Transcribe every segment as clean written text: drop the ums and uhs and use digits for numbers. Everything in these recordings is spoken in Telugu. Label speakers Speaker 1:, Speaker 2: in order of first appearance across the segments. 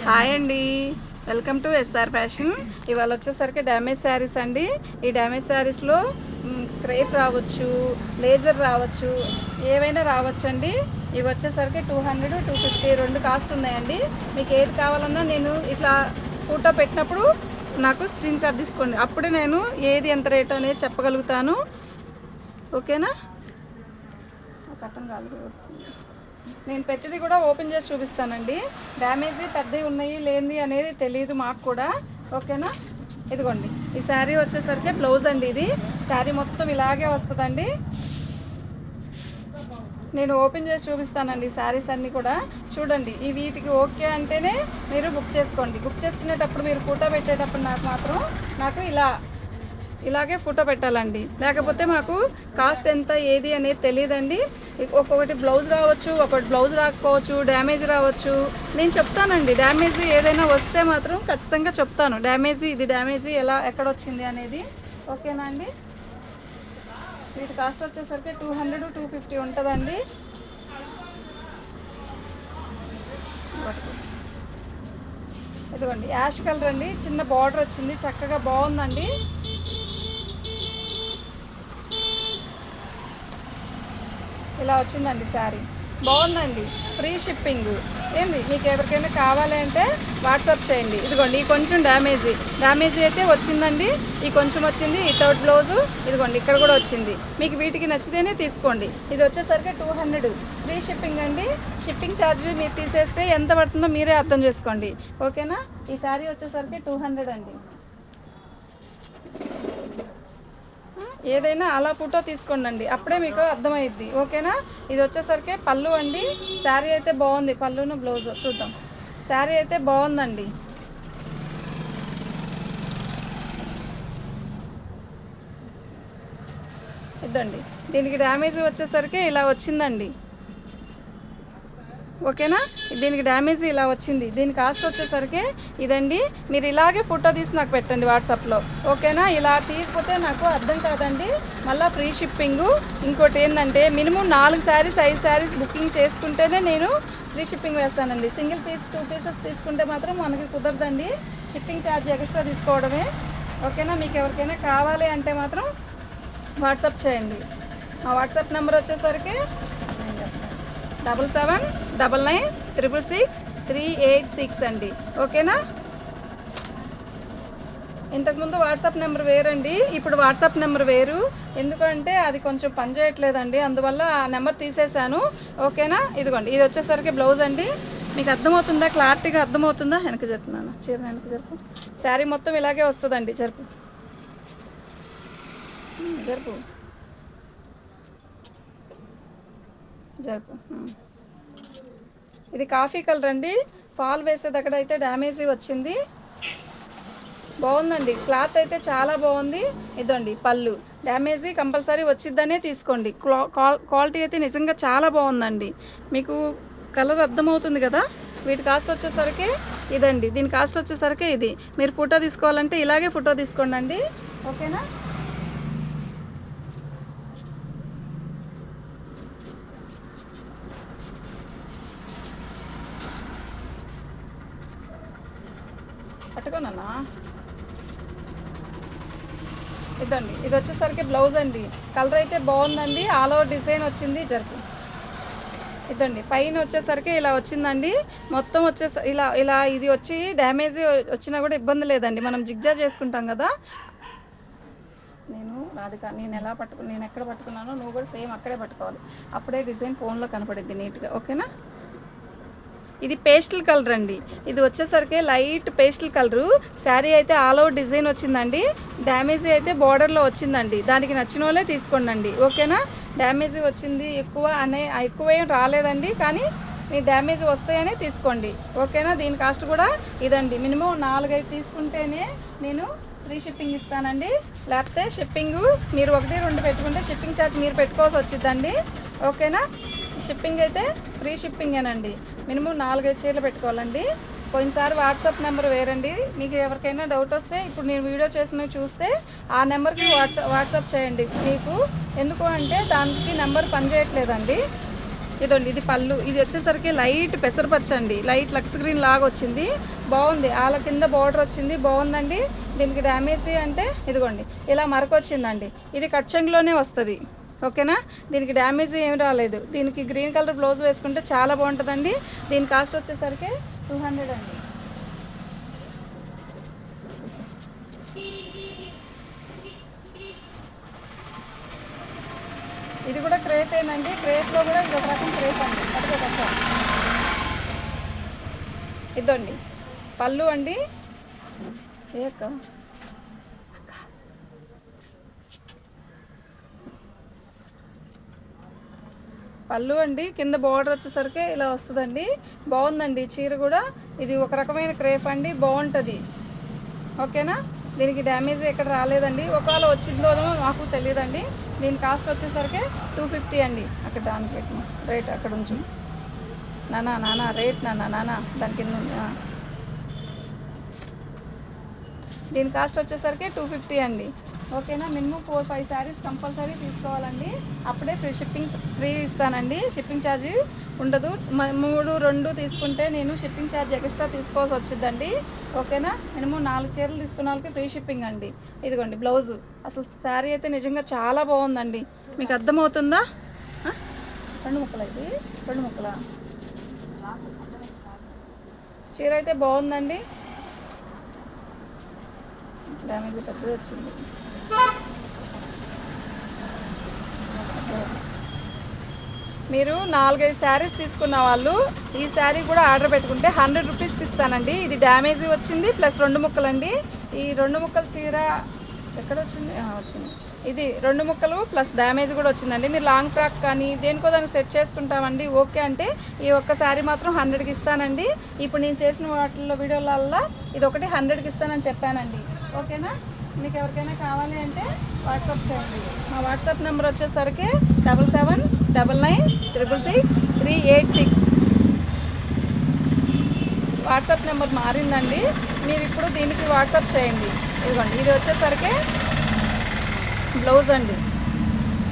Speaker 1: హాయ్ అండి, వెల్కమ్ టు ఎస్ఆర్ ఫ్యాషన్. ఇవాళ వచ్చేసరికి డ్యామేజ్ శారీస్ అండి. ఈ డ్యామేజ్ శారీస్లో క్రేప్ రావచ్చు, లేజర్ రావచ్చు, ఏవైనా రావచ్చు అండి. ఇవి వచ్చేసరికి 200, 250 రెండు కాస్ట్ ఉన్నాయండి. మీకు ఏది కావాలన్నా నేను ఇట్లా ఫోటో పెట్టినప్పుడు నాకు స్క్రీన్ షాట్ తీసుకోండి, అప్పుడే నేను ఏది ఎంత రేట్ అనేది చెప్పగలుగుతాను. ఓకేనా? కట్టం కాదు, నేను పెట్టింది కూడా ఓపెన్ చేసి చూపిస్తానండి. డ్యామేజ్ పెద్దవి ఉన్నాయి లేనిది అనేది తెలియదు మాకు కూడా. ఓకేనా? ఇదిగోండి, ఈ శారీ వచ్చేసరికి బ్లౌజ్ అండి. ఇది శారీ మొత్తం ఇలాగే వస్తుందండి. నేను ఓపెన్ చేసి చూపిస్తానండి శారీస్ అన్నీ కూడా. చూడండి, ఈ వీటికి ఓకే అంటేనే మీరు బుక్ చేసుకోండి. బుక్ చేసుకునేటప్పుడు మీరు ఫోటో పెట్టేటప్పుడు నాకు ఇలాగే ఫోటో పెట్టాలండి, లేకపోతే మాకు కాస్ట్ ఎంత ఏది అనేది తెలియదండి. ఒక్కొక్కటి బ్లౌజ్ రావచ్చు, ఒకటి బ్లౌజ్ రాకపోవచ్చు, డ్యామేజ్ రావచ్చు. నేను చెప్తానండి, డ్యామేజ్ ఏదైనా వస్తే మాత్రం ఖచ్చితంగా చెప్తాను. ఇది డ్యామేజ్ ఎక్కడ వచ్చింది అనేది. ఓకేనా అండి? వీటి కాస్ట్ వచ్చేసరికి 200, 250 ఉంటుందండి. ఇదిగోండి, యాష్ కలర్ అండి, చిన్న బార్డర్ వచ్చింది, చక్కగా బాగుందండి. ఇలా వచ్చిందండి శారీ, బాగుందండి. ఫ్రీ షిప్పింగ్ ఏంది. మీకు ఎవరికైనా కావాలి అంటే వాట్సాప్ చేయండి. ఇదిగోండి, ఈ కొంచెం డ్యామేజ్ అయితే వచ్చిందండి. ఈ కొంచెం వచ్చింది, ఈ థర్డ్ బ్లౌజు ఇదిగోండి, ఇక్కడ కూడా వచ్చింది. మీకు వీటికి నచ్చితేనే తీసుకోండి. ఇది వచ్చేసరికి 200 ఫ్రీ షిప్పింగ్ అండి. షిప్పింగ్ ఛార్జ్ మీరు తీసేస్తే ఎంత పడుతుందో మీరే అర్థం చేసుకోండి. ఓకేనా? ఈ శారీ వచ్చేసరికి 200 అండి. ఏదైనా అలా ఫోటో తీసుకోండి, అప్పుడే మీకు అర్థమైద్ది. ఓకేనా? ఇది వచ్చేసరికి పళ్ళు అండి. శారీ అయితే బాగుంది, పళ్ళును బ్లౌజ్ చూద్దాం. శారీ అయితే బాగుందండి. ఇద్దండి, దీనికి డ్యామేజ్ వచ్చేసరికి ఇలా వచ్చిందండి. ఓకేనా? దీనికి డ్యామేజ్ ఇలా వచ్చింది. దీని కాస్ట్ వచ్చేసరికి ఇదండి. మీరు ఇలాగే ఫోటో తీసి నాకు పెట్టండి వాట్సాప్లో. ఓకేనా? ఇలా తీయకపోతే నాకు అర్థం కాదండి. మళ్ళీ ఫ్రీ షిప్పింగు. ఇంకోటి ఏంటంటే మినిమం 4 శారీస్ 5 శారీస్ బుకింగ్ చేసుకుంటేనే నేను ఫ్రీ షిప్పింగ్ వేస్తానండి. సింగిల్ పీస్ 2 పీసెస్ తీసుకుంటే మాత్రం మనకి కుదరదండి. షిప్పింగ్ ఛార్జ్ ఎక్స్ట్రా తీసుకోవడమే. ఓకేనా? మీకు ఎవరికైనా కావాలి అంటే మాత్రం వాట్సాప్ చేయండి. మా వాట్సాప్ నెంబర్ వచ్చేసరికి 7799966386 అండి. ఓకేనా? ఇంతకుముందు వాట్సాప్ నెంబర్ వేరండి, ఇప్పుడు వాట్సాప్ నెంబర్ వేరు. ఎందుకంటే అది కొంచెం పని చేయట్లేదండి, అందువల్ల ఆ నెంబర్ తీసేశాను. ఓకేనా? ఇదిగోండి, ఇది వచ్చేసరికి బ్లౌజ్ అండి. మీకు అర్థమవుతుందా? క్లారిటీగా అర్థమవుతుందా? వెనక చెప్తున్నాను, చీర వెనక జరుపు. శారీ మొత్తం ఇలాగే వస్తుందండి. జరుపు. ఇది కాఫీ కలర్ అండి. ఫాల్ వేసేదక్కడ అయితే డ్యామేజ్ వచ్చింది. బాగుందండి, క్లాత్ అయితే చాలా బాగుంది. ఇదండి పళ్ళు. డ్యామేజ్ కంపల్సరీ వచ్చిద్దనే తీసుకోండి. క్వాలిటీ అయితే నిజంగా చాలా బాగుందండి. మీకు కలర్ అర్థమవుతుంది కదా? వీటి కాస్ట్ వచ్చేసరికి ఇదండి. దీని కాస్ట్ వచ్చేసరికి ఇది. మీరు ఫోటో తీసుకోవాలంటే ఇలాగే ఫోటో తీసుకోండి. ఓకేనా? పట్టుకోనన్నా. ఇదండి, ఇది వచ్చేసరికి బ్లౌజ్ అండి. కలర్ అయితే బాగుందండి, ఆల్ ఓవర్ డిజైన్ వచ్చింది. జరుపు. ఇదండి, పైన వచ్చేసరికి ఇలా వచ్చిందండి. మొత్తం ఇలా ఇది వచ్చి డ్యామేజ్ వచ్చినా కూడా ఇబ్బంది లేదండి, మనం జిగ్జాగ్ చేసుకుంటాం కదా. నేను ఎక్కడ పట్టుకున్నానో నువ్వు కూడా సేమ్ అక్కడే పట్టుకోవాలి, అప్పుడే డిజైన్ ఫోన్లో కనపడిద్ది నీట్గా. ఓకేనా? ఇది పేస్టల్ కలర్ అండి. ఇది వచ్చేసరికి లైట్ పేస్టల్ కలరు. శారీ అయితే ఆల్ ఓవర్ డిజైన్ వచ్చిందండి. డ్యామేజ్ అయితే బార్డర్లో వచ్చిందండి. దానికి నచ్చిన వాళ్ళే తీసుకోండి. ఓకేనా? డ్యామేజ్ వచ్చింది ఎక్కువ ఏం రాలేదండి, కానీ మీ డ్యామేజ్ వస్తాయనే తీసుకోండి. ఓకేనా? దీని కాస్ట్ కూడా ఇదండి. మినిమం 4-5 తీసుకుంటేనే నేను ఫ్రీ షిప్పింగ్ ఇస్తానండి. లేకపోతే షిప్పింగ్ మీరు 1-2 పెట్టుకుంటే షిప్పింగ్ ఛార్జ్ మీరు పెట్టుకోవాల్సి వచ్చిందండి. ఓకేనా? షిప్పింగ్ అయితే ఫ్రీ షిప్పింగేనండి. మినిమం 4-5 చీరలు పెట్టుకోవాలండి. పోయినసారి వాట్సాప్ నెంబర్ వేరండి. మీకు ఎవరికైనా డౌట్ వస్తే ఇప్పుడు నేను వీడియో చేసినవి చూస్తే ఆ నెంబర్కి వాట్సాప్ చేయండి. మీకు ఎందుకు అంటే దానికి నెంబర్ పనిచేయట్లేదండి. ఇదండి ఇది పళ్ళు. ఇది వచ్చేసరికి లైట్ పెసరపచ్చ అండి, లైట్ లక్స్ గ్రీన్ లాగా వచ్చింది, బాగుంది. ఆల కింద బార్డర్ వచ్చింది, బాగుందండి. దీనికి డ్యామేజ్ అంటే ఇదిగోండి ఇలా మరక వచ్చిందండి. ఇది కట్చంగ్లోనే వస్తుంది, ఓకేనా. దీనికి డ్యామేజ్ ఏం రాలేదు. దీనికి గ్రీన్ కలర్ బ్లౌజ్ వేసుకుంటే చాలా బాగుంటుందండి. దీని కాస్ట్ వచ్చేసరికి 200 అండి. ఇది కూడా క్రేపేనండి. క్రేప్లో కూడా ఇది ఒక రకం క్రేప్ అండి. అదిగో ఒకసారి ఇదండి పళ్ళు అండి. ఏక పళ్ళు అండి. కింద బార్డర్ వచ్చేసరికి ఇలా వస్తుందండి, బాగుందండి చీర కూడా. ఇది ఒక రకమైన క్రేప్ అండి, బాగుంటుంది, ఓకేనా. దీనికి డ్యామేజ్ ఎక్కడ రాలేదండి. ఒకవేళ వచ్చిందో మాకు తెలియదండి. దీని కాస్ట్ వచ్చేసరికి 250 అండి. అక్కడ దానికి పెట్టిన రేట్ అక్కడ ఉంచు నానా రేట్ నానా దాని కింద ఉంది. దీని కాస్ట్ వచ్చేసరికి 250 అండి, ఓకేనా. మినిమం 4-5 శారీస్ కంపల్సరీ తీసుకోవాలండి, అప్పుడే ఫ్రీ ఇస్తానండి. షిప్పింగ్ ఛార్జ్ ఉండదు. 3-2 తీసుకుంటే నేను షిప్పింగ్ ఛార్జ్ ఎక్స్ట్రా తీసుకోవాల్సి వచ్చిందండి, ఓకేనా. మినిమం 4 చీరలు తీసుకున్న వాళ్ళకి ఫ్రీ షిప్పింగ్ అండి. ఇదిగోండి బ్లౌజు. అసలు శారీ అయితే నిజంగా చాలా బాగుందండి. మీకు అర్థమవుతుందా? 2 ముక్కలు అయితే 2 ముక్కల చీర అయితే బాగుందండి. డ్యామేజ్ పెద్దది వచ్చింది. మీరు 4-5 శారీస్ తీసుకున్న వాళ్ళు ఈ శారీ కూడా ఆర్డర్ పెట్టుకుంటే 100 రూపీస్కి ఇస్తానండి. ఇది డ్యామేజ్ వచ్చింది ప్లస్ 2 ముక్కలండి. ఈ 2 ముక్కల చీర ఎక్కడ వచ్చింది? వచ్చింది. ఇది 2 ముక్కలు ప్లస్ డ్యామేజ్ కూడా వచ్చిందండి. మీరు లాంగ్ ఫ్రాక్ కానీ దేనికో దానికి సెట్ చేసుకుంటామండి, ఓకే అంటే ఈ ఒక్క శారీ మాత్రం 100కి ఇస్తానండి. ఇప్పుడు నేను చేసిన వాటిల్లో వీడియోలల్లో ఇది ఒకటి 100కి ఇస్తానని చెప్పానండి, ఓకేనా. మీకు ఎవరికైనా కావాలి అంటే వాట్సాప్ చేయండి. మా వాట్సాప్ నెంబర్ వచ్చేసరికి 7799966386. వాట్సాప్ నెంబర్ మారిందండి, మీరు ఇప్పుడు దీనికి వాట్సాప్ చేయండి. ఇదిగోండి ఇది వచ్చేసరికి బ్లౌజ్ అండి.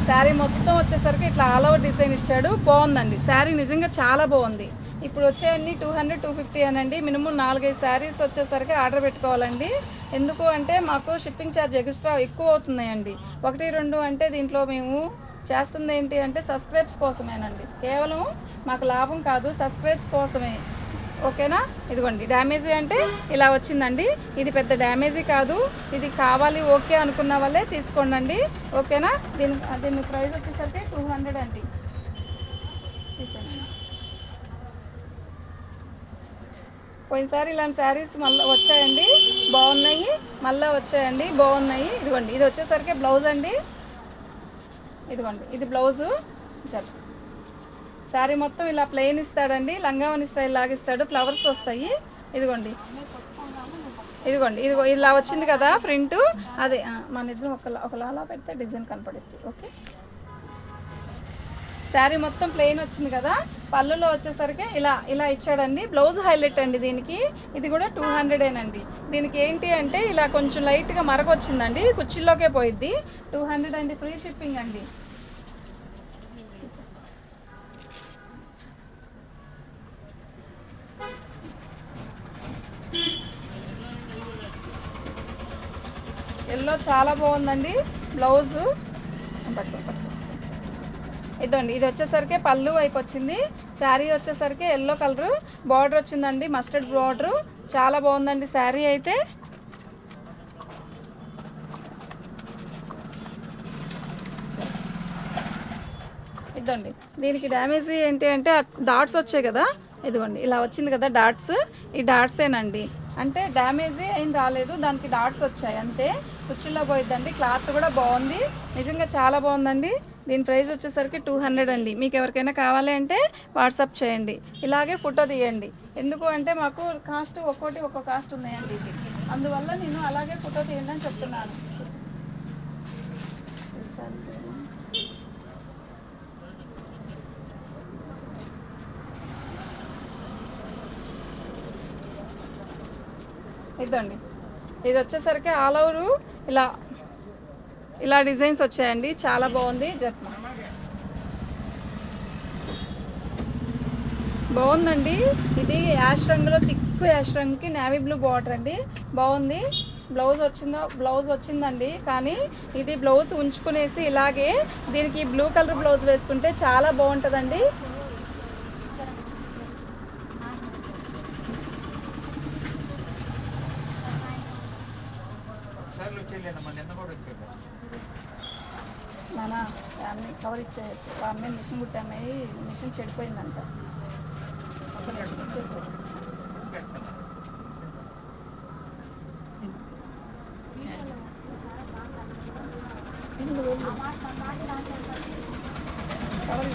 Speaker 1: శారీ మొత్తం వచ్చేసరికి ఇట్లా ఆల్ ఓవర్ డిజైన్ ఇచ్చాడు, బాగుందండి. శారీ నిజంగా చాలా బాగుంది. ఇప్పుడు వచ్చేవన్నీ 200-250 అనండి. మినిమం 4-5 శారీస్ వచ్చేసరికి ఆర్డర్ పెట్టుకోవాలండి. ఎందుకు అంటే మాకు షిప్పింగ్ ఛార్జ్ ఎక్స్ట్రా ఎక్కువ అవుతున్నాయండి. 1-2 అంటే దీంట్లో మేము చేస్తుంది ఏంటి అంటే సబ్స్క్రైబ్స్ కోసమేనండి, కేవలం మాకు లాభం కాదు, సబ్స్క్రైబ్స్ కోసమే, ఓకేనా. ఇదిగోండి డ్యామేజీ అంటే ఇలా వచ్చిందండి. ఇది పెద్ద డ్యామేజీ కాదు, ఇది కావాలి ఓకే అనుకున్న వాళ్ళే తీసుకోండి, ఓకేనా. దీని ప్రైస్ వచ్చేసరికి 200 అండి. పోయినసారి ఇలాంటి శారీస్ మళ్ళీ వచ్చాయండి, బాగున్నాయి. మళ్ళీ వచ్చాయండి, బాగున్నాయి. ఇదిగోండి ఇది వచ్చేసరికి బ్లౌజ్ అండి. ఇదిగోండి ఇది బ్లౌజు. శారీ మొత్తం ఇలా ప్లెయిన్ ఇస్తాడండి, లంగావని స్టైల్ లాగిస్తాడు, ఫ్లవర్స్ వస్తాయి. ఇదిగోండి ఇదిగో ఇలా వచ్చింది కదా ప్రింట్, అదే మన ఇద్దరం ఒకలా పెడితే డిజైన్ కనపడుద్ది, ఓకే. శారీ మొత్తం ప్లెయిన్ వచ్చింది కదా, పళ్ళులో వచ్చేసరికి ఇలా ఇచ్చాడండి. బ్లౌజ్ హైలైట్ అండి దీనికి. ఇది కూడా 200 దీనికి ఏంటి అంటే ఇలా కొంచెం లైట్గా మరక వచ్చిందండి, కుర్చీలోకే పోయిద్ది. 200 అండి, ఫ్రీ షిప్పింగ్ అండి. ఎల్లో చాలా బాగుందండి బ్లౌజు. ఇదండి ఇది వచ్చేసరికి పళ్ళు వైపు వచ్చింది. శారీ వచ్చేసరికి ఎల్లో కలరు బార్డర్ వచ్చిందండి, మస్టర్డ్ బార్డరు. చాలా బాగుందండి శారీ అయితే. ఇదండి దీనికి డ్యామేజ్ ఏంటి అంటే డాట్స్ వచ్చాయి కదా, ఇదిగోండి ఇలా వచ్చింది కదా డాట్స్, ఈ డాట్సేనండి. అంటే డ్యామేజ్ ఏం రాలేదు, దానికి డాట్స్ వచ్చాయి అంతే. కుర్చీలో పోయిద్దండి. క్లాత్ కూడా బాగుంది, నిజంగా చాలా బాగుందండి. దీని ప్రైస్ వచ్చేసరికి 200 అండి. మీకు ఎవరికైనా కావాలి అంటే వాట్సాప్ చేయండి, ఇలాగే ఫోటో తీయండి. ఎందుకు అంటే మాకు కాస్ట్ ఒక్కో కాస్ట్ ఉన్నాయండి ఇది, అందువల్ల నేను అలాగే ఫోటో తీయండి అని చెప్తున్నాను. ఇదండి ఇది వచ్చేసరికి ఆల్ ఓవర్ ఇలా డిజైన్స్ వచ్చాయండి, చాలా బాగుంది. బాగుందండి. ఇది యాష్ రంగులో తిక్కు యాష్ రంగుకి నేవీ బ్లూ బార్డర్ అండి. బాగుంది. బ్లౌజ్ వచ్చిందండి. కానీ ఇది బ్లౌజ్ ఉంచుకునేసి ఇలాగే దీనికి బ్లూ కలర్ బ్లౌజ్ వేసుకుంటే చాలా బాగుంటుందండి. నానా అన్నీ కవర్ ఇచ్చేసి అమ్మాయి మిషన్ కుట్టాయి. మిషన్ చెడిపోయిందంట. ఇచ్చేస్తాయి. కవర్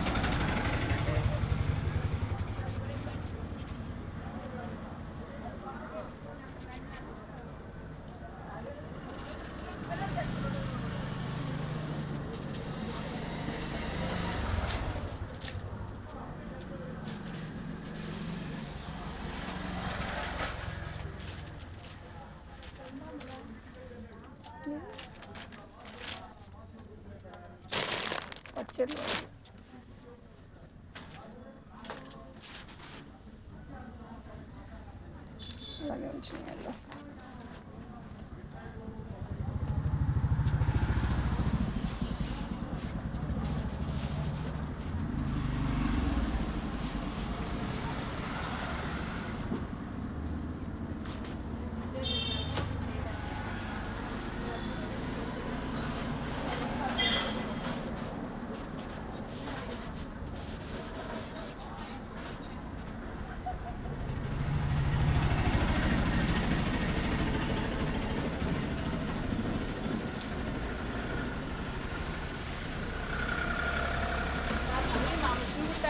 Speaker 1: వచ్చేది అలాగే ఉంచి వస్తాను.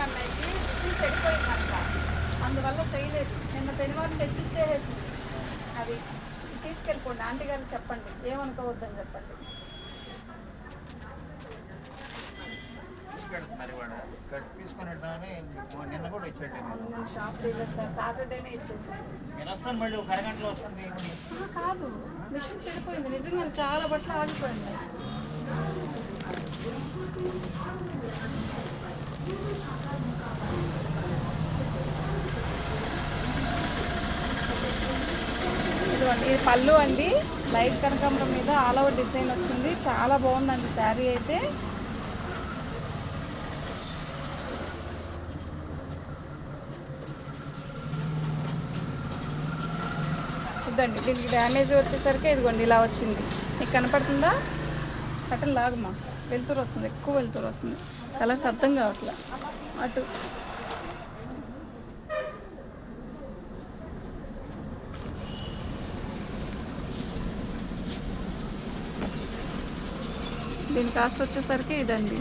Speaker 1: అమ్మాయికి మిషన్ చెడిపోయిందంట. అందువల్ల చేయలేదు. నిన్న శనివారం తెచ్చిచ్చేసేసింది. అది తీసుకెళ్ళిపోండి. ఆంటీ గారికి చెప్పండి, ఏమనుకోవద్దని చెప్పండి. షాప్ లేదు సార్, సాటర్డేనే ఇచ్చేసాను. కాదు, మిషన్ చెడిపోయింది. నిజంగా చాలా బట్టలు ఆగిపోయింది. ఇదిగోండి, ఇది పళ్ళు అండి. లైట్ కనకాంబరం మీద ఆల్ ఓవర్ డిజైన్ వచ్చింది. చాలా బాగుందండి శారీ అయితే. చూద్దండి, దీనికి డ్యామేజ్ వచ్చేసరికి ఇదిగోండి ఇలా వచ్చింది. మీకు కనపడుతుందా? కట్టలు లాగమ్మా, వెలుతురు వస్తుంది, ఎక్కువ వెలుతురు వస్తుంది. కలర్స్ అర్థం కావట్లే. అటు దీని కాస్ట్ వచ్చేసరికి ఇదండి.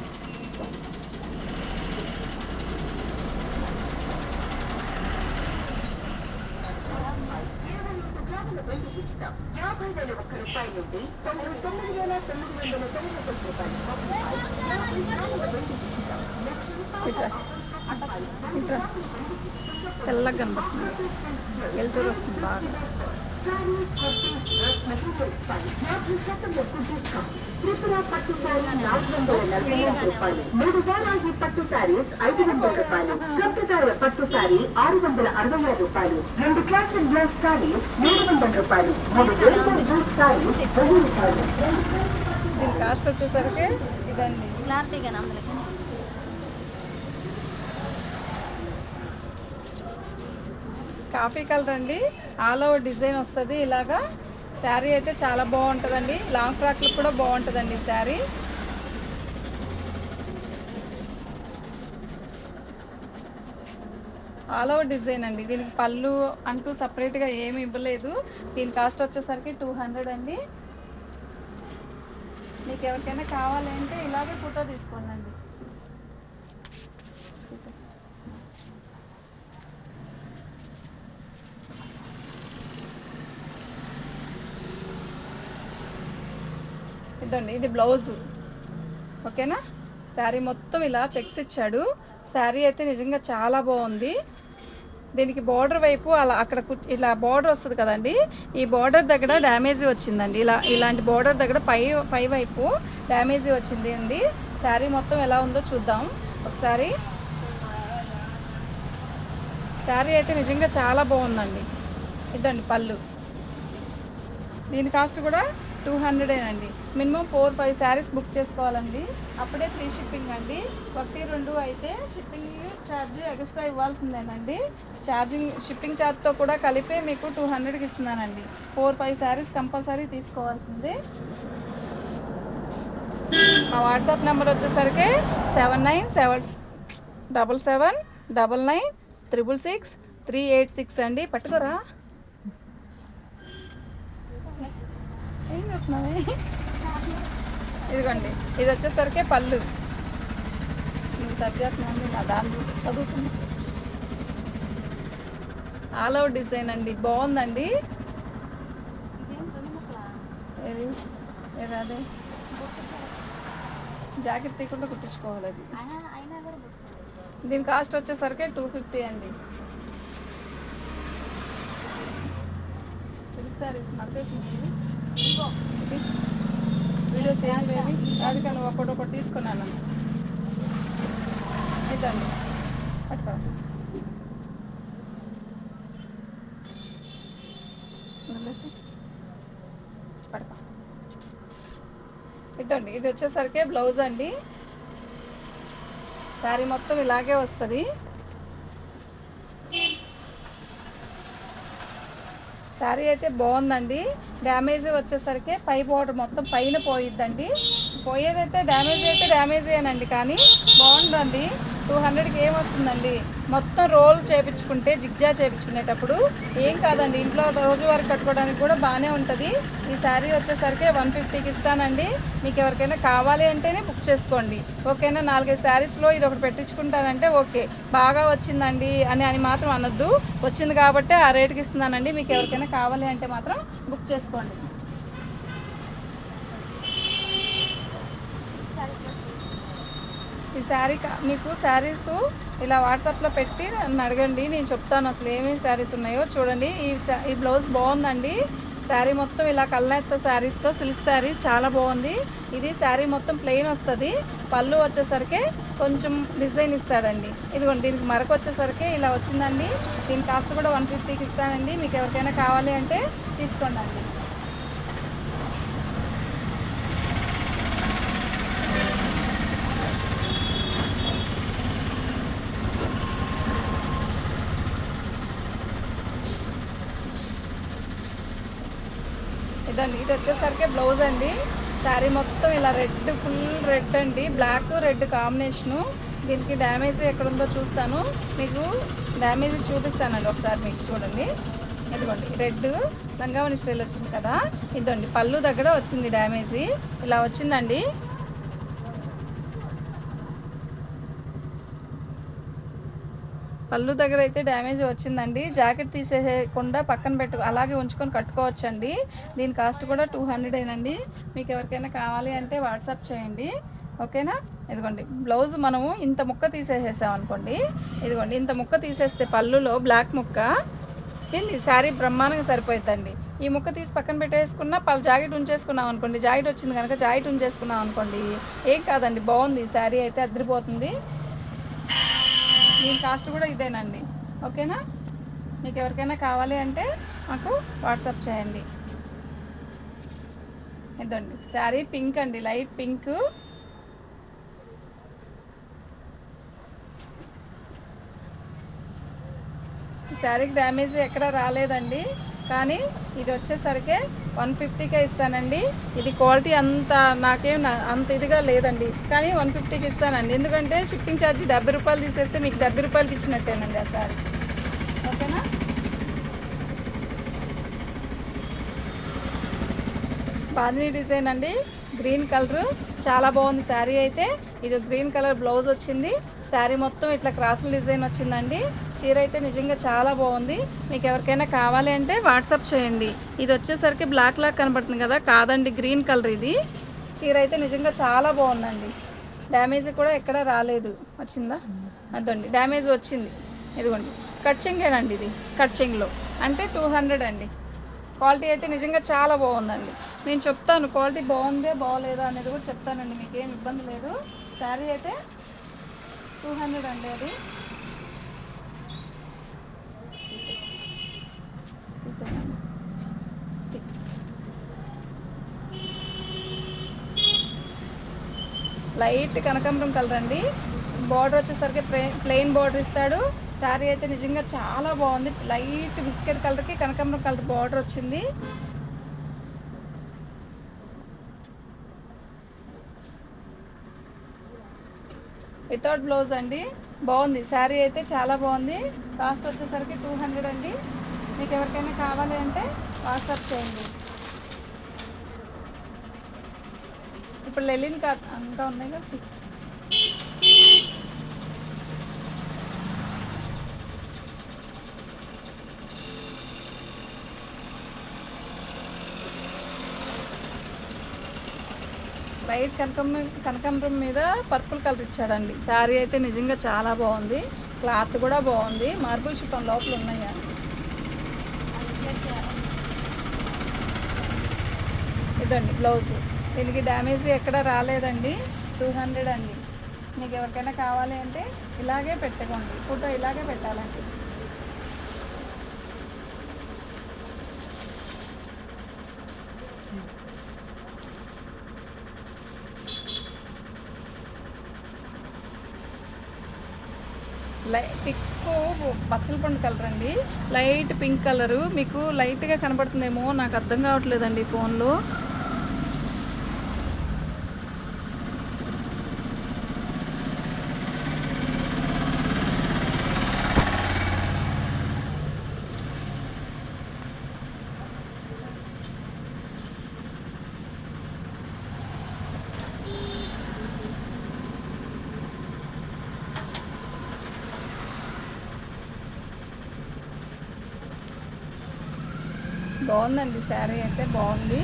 Speaker 1: తెల్లగా కనబడుతుంది, వెళ్తూరు వస్తుంది బాగా.
Speaker 2: మూడు వారాహి పట్టు శారీస్ 500 రూపాయలు. సంప్రదాయ పట్టు శారీ 665 రూపాయలు. 2 క్లాసుల బ్లౌజ్ శారీస్ 700 రూపాయలు. 3 వేర్వేరు బ్లౌజ్ శారీస్ 1000 రూపాయలు.
Speaker 1: దీని కాస్ట్ వచ్చేసరికి ఇదండి.
Speaker 3: క్లారిటీగా
Speaker 1: కాఫీ కలర్ అండి. ఆల్ ఓవర్ డిజైన్ వస్తుంది ఇలాగా. శారీ అయితే చాలా బాగుంటుందండి. లాంగ్ ఫ్రాక్లు కూడా బాగుంటుందండి శారీ. ఆల్ ఓవర్ డిజైన్ అండి. దీనికి పళ్ళు అంటూ సపరేట్గా ఏమి ఇవ్వలేదు. దీని కాస్ట్ వచ్చేసరికి 200 అండి. మీకు ఎవరికైనా కావాలంటే ఇలాగే ఫోటో తీసుకోండి అండి. ఇదండి, ఇది బ్లౌజ్. ఓకేనా? శారీ మొత్తం ఇలా చెక్స్ ఇచ్చాడు. శారీ అయితే నిజంగా చాలా బాగుంది. దీనికి బార్డర్ వైపు అలా అక్కడ ఇలా బార్డర్ వస్తుంది కదండి, ఈ బార్డర్ దగ్గర డ్యామేజీ వచ్చిందండి. ఇలాంటి బార్డర్ దగ్గర పై వైపు డ్యామేజీ వచ్చింది అండి. శారీ మొత్తం ఎలా ఉందో చూద్దాం ఒకసారి. శారీ అయితే నిజంగా చాలా బాగుందండి. ఇదండి పళ్ళు. దీని కాస్ట్ కూడా 200 అండి. మినిమం 4-5 శారీస్ బుక్ చేసుకోవాలండి, అప్పుడే ఫ్రీ షిప్పింగ్ అండి. 1-2 అయితే షిప్పింగ్ ఛార్జ్ ఎక్స్ట్రా ఇవ్వాల్సిందేనండి. షిప్పింగ్ ఛార్జ్తో కూడా కలిపే మీకు 200కి ఇస్తున్నానండి. 4-5 శారీస్ కంపల్సరీ తీసుకోవాల్సిందే. మా వాట్సాప్ నెంబర్ వచ్చేసరికి 797799966386 అండి. పట్టుకోరా, ఏం చెప్తున్నావే. ఇదిగోండి, ఇది వచ్చేసరికి పళ్ళు. నేను సబ్జెక్ట్ నుండి నా దాన్ని చూసి చదువుతుంది. ఆల్ అవుట్ డిజైన్ అండి, బాగుందండి. ఏది అదే జాకెట్ తీయకుండా కుట్టించుకోవాలి అది. దీని కాస్ట్ వచ్చేసరికి 250 అండి. సిల్క్ శారీస్ నడిపేసింది వీడియో చేయండి. అది కానీ ఒకటి తీసుకున్నాను. ఇదండి పట్టుకో. పట్టుకో. ఇదండి, ఇది వచ్చేసరికి బ్లౌజ్ అండి. శారీ మొత్తం ఇలాగే వస్తుంది. శారీ అయితే బాగుందండి. డ్యామేజ్ వచ్చేసరికి పై బోర్డర్ మొత్తం పైన పోయిద్దండి. పోయేదైతే డ్యామేజేనండి, కానీ బాగుందండి. 200కి ఏమొస్తుందండి. మొత్తం రోల్ చేయించుకుంటే జిగ్జా చేయించుకునేటప్పుడు ఏం కాదండి, ఇంట్లో రోజువారీ కట్టుకోవడానికి కూడా బాగానే ఉంటుంది. ఈ శారీ వచ్చేసరికి 150కి ఇస్తానండి. మీకు ఎవరికైనా కావాలి అంటేనే బుక్ చేసుకోండి, ఓకేనా. 4-5 శారీస్లో ఇది ఒకటి పెట్టించుకుంటానంటే ఓకే, బాగా వచ్చిందండి అని మాత్రం అనొద్దు. వచ్చింది కాబట్టి ఆ రేటుకి ఇస్తున్నానండి. మీకు ఎవరికైనా కావాలి అంటే మాత్రం బుక్ చేసుకోండి. ఈ శారీ మీకు శారీస్ ఇలా వాట్సాప్లో పెట్టి నన్ను అడగండి, నేను చెప్తాను అసలు ఏమేమి శారీస్ ఉన్నాయో. చూడండి, ఈ బ్లౌజ్ బాగుందండి. శారీ మొత్తం ఇలా కల్నేత శారీతో సిల్క్ శారీ చాలా బాగుంది. ఇది శారీ మొత్తం ప్లెయిన్ వస్తుంది. పళ్ళు వచ్చేసరికి కొంచెం డిజైన్ ఇస్తాడండి. ఇదిగోండి, దీనికి మరక వచ్చేసరికి ఇలా వచ్చిందండి. దీని కాస్ట్ కూడా 150కి ఇస్తానండి. మీకు ఎవరికైనా కావాలి అంటే తీసుకోండి అండి. ఇదండి, ఇది వచ్చేసరికి బ్లౌజ్ అండి. శారీ మొత్తం ఇలా ఫుల్ రెడ్ అండి, బ్లాక్ రెడ్ కాంబినేషను. దీనికి డ్యామేజ్ ఎక్కడ ఉందో చూస్తాను, మీకు డ్యామేజ్ చూపిస్తానండి ఒకసారి. మీకు చూడండి, ఇదిగోండి రెడ్ లంగావని స్టైల్ వచ్చింది కదా. ఇదండి పళ్ళు దగ్గర వచ్చింది డ్యామేజ్, ఇలా వచ్చిందండి. పళ్ళు దగ్గర అయితే డ్యామేజ్ వచ్చిందండి. జాకెట్ తీసేయకుండా పక్కన అలాగే ఉంచుకొని కట్టుకోవచ్చండి. దీని కాస్ట్ కూడా 200 మీకు ఎవరికైనా కావాలి అంటే వాట్సాప్ చేయండి, ఓకేనా. ఇదిగోండి బ్లౌజ్ మనము ఇంత ముక్క తీసేసేసాం అనుకోండి. ఇదిగోండి ఇంత ముక్క తీసేస్తే పళ్ళులో బ్లాక్ ముక్క ఏంది శారీ బ్రహ్మాండంగా సరిపోతుందండి. ఈ ముక్క తీసి పక్కన పెట్టేసుకున్నా జాకెట్ ఉంచేసుకున్నాం అనుకోండి. జాకెట్ వచ్చింది కనుక జాకెట్ ఉంచేసుకున్నాం అనుకోండి, ఏం కాదండి, బాగుంది శారీ అయితే, అదిరిపోతుంది. దీని కాస్ట్ కూడా ఇదేనండి, ఓకేనా. మీకు ఎవరికైనా కావాలి అంటే మాకు వాట్సాప్ చేయండి. ఇదండి శారీ పింక్ అండి, లైట్ పింక్. ఈ శారీకి డ్యామేజ్ ఎక్కడ రాలేదండి, కానీ ఇది వచ్చేసరికి 150కే ఇస్తానండి. ఇది క్వాలిటీ అంత ఇదిగా లేదండి, కానీ 150కి ఇస్తానండి. ఎందుకంటే షిప్పింగ్ ఛార్జ్ 70 రూపాయలు తీసేస్తే మీకు 70 రూపాయలకి ఇచ్చినట్టేనండి ఆ శారీ, ఓకేనా. బాందినీ డిజైన్ అండి, గ్రీన్ కలరు, చాలా బాగుంది శారీ అయితే. ఇది గ్రీన్ కలర్ బ్లౌజ్ వచ్చింది. శారీ మొత్తం ఇట్లా క్రాసుల డిజైన్ వచ్చిందండి. చీర అయితే నిజంగా చాలా బాగుంది. మీకు ఎవరికైనా కావాలి అంటే వాట్సాప్ చేయండి. ఇది వచ్చేసరికి బ్లాక్ లాగా కనబడుతుంది కదా, కాదండి గ్రీన్ కలర్ ఇది. చీర అయితే నిజంగా చాలా బాగుందండి. డ్యామేజ్ కూడా ఎక్కడ రాలేదు. వచ్చిందా, అదండి డ్యామేజ్ వచ్చింది. ఇదిగోండి కట్ చెంగేనండి, ఇది కట్ చెంగ్లో అంటే 200 అండి. క్వాలిటీ అయితే నిజంగా చాలా బాగుందండి. నేను చెప్తాను క్వాలిటీ బాగుందే బాగోలేదా అనేది కూడా చెప్తానండి, మీకు ఏం ఇబ్బంది లేదు. శారీ అయితే 200 అండి. అది లైట్ కనకాంబరం కలర్ అండి. బార్డర్ వచ్చేసరికి ప్లెయిన్ బార్డర్ ఇస్తాడు. శారీ అయితే నిజంగా చాలా బాగుంది. లైట్ బిస్కెట్ కలర్కి కనకాంబరం కలర్ బార్డర్ వచ్చింది. వితౌట్ బ్లౌజ్ అండి. బాగుంది శారీ అయితే చాలా బాగుంది. కాస్ట్ వచ్చేసరికి 200 అండి. మీకు ఎవరికైనా కావాలి అంటే వాట్సాప్ చేయండి. ఇప్పుడు లెలిన్ కార్డ్ అంతా ఉన్నాయి కదా. లైట్ కనకాంబరం మీద పర్పుల్ కలర్ ఇచ్చాడండి. శారీ అయితే నిజంగా చాలా బాగుంది. క్లాత్ కూడా బాగుంది. మార్బుల్ షిఫాన్ లోపల ఉన్నాయా. ఇదండి బ్లౌజ్. దీనికి డ్యామేజ్ ఎక్కడ రాలేదండి. 200 అండి. మీకు ఎవరికైనా కావాలి అంటే ఇలాగే పెట్టుకోండి. ఫోటో ఇలాగే పెట్టాలండి. తిక్కు పచ్చల పండు కలర్ అండి. Light pink colour. మీకు లైట్గా కనబడుతుందేమో నాకు అర్థం కావట్లేదండి ఫోన్లో. బాగుందండి శారీ అయితే బాగుంది.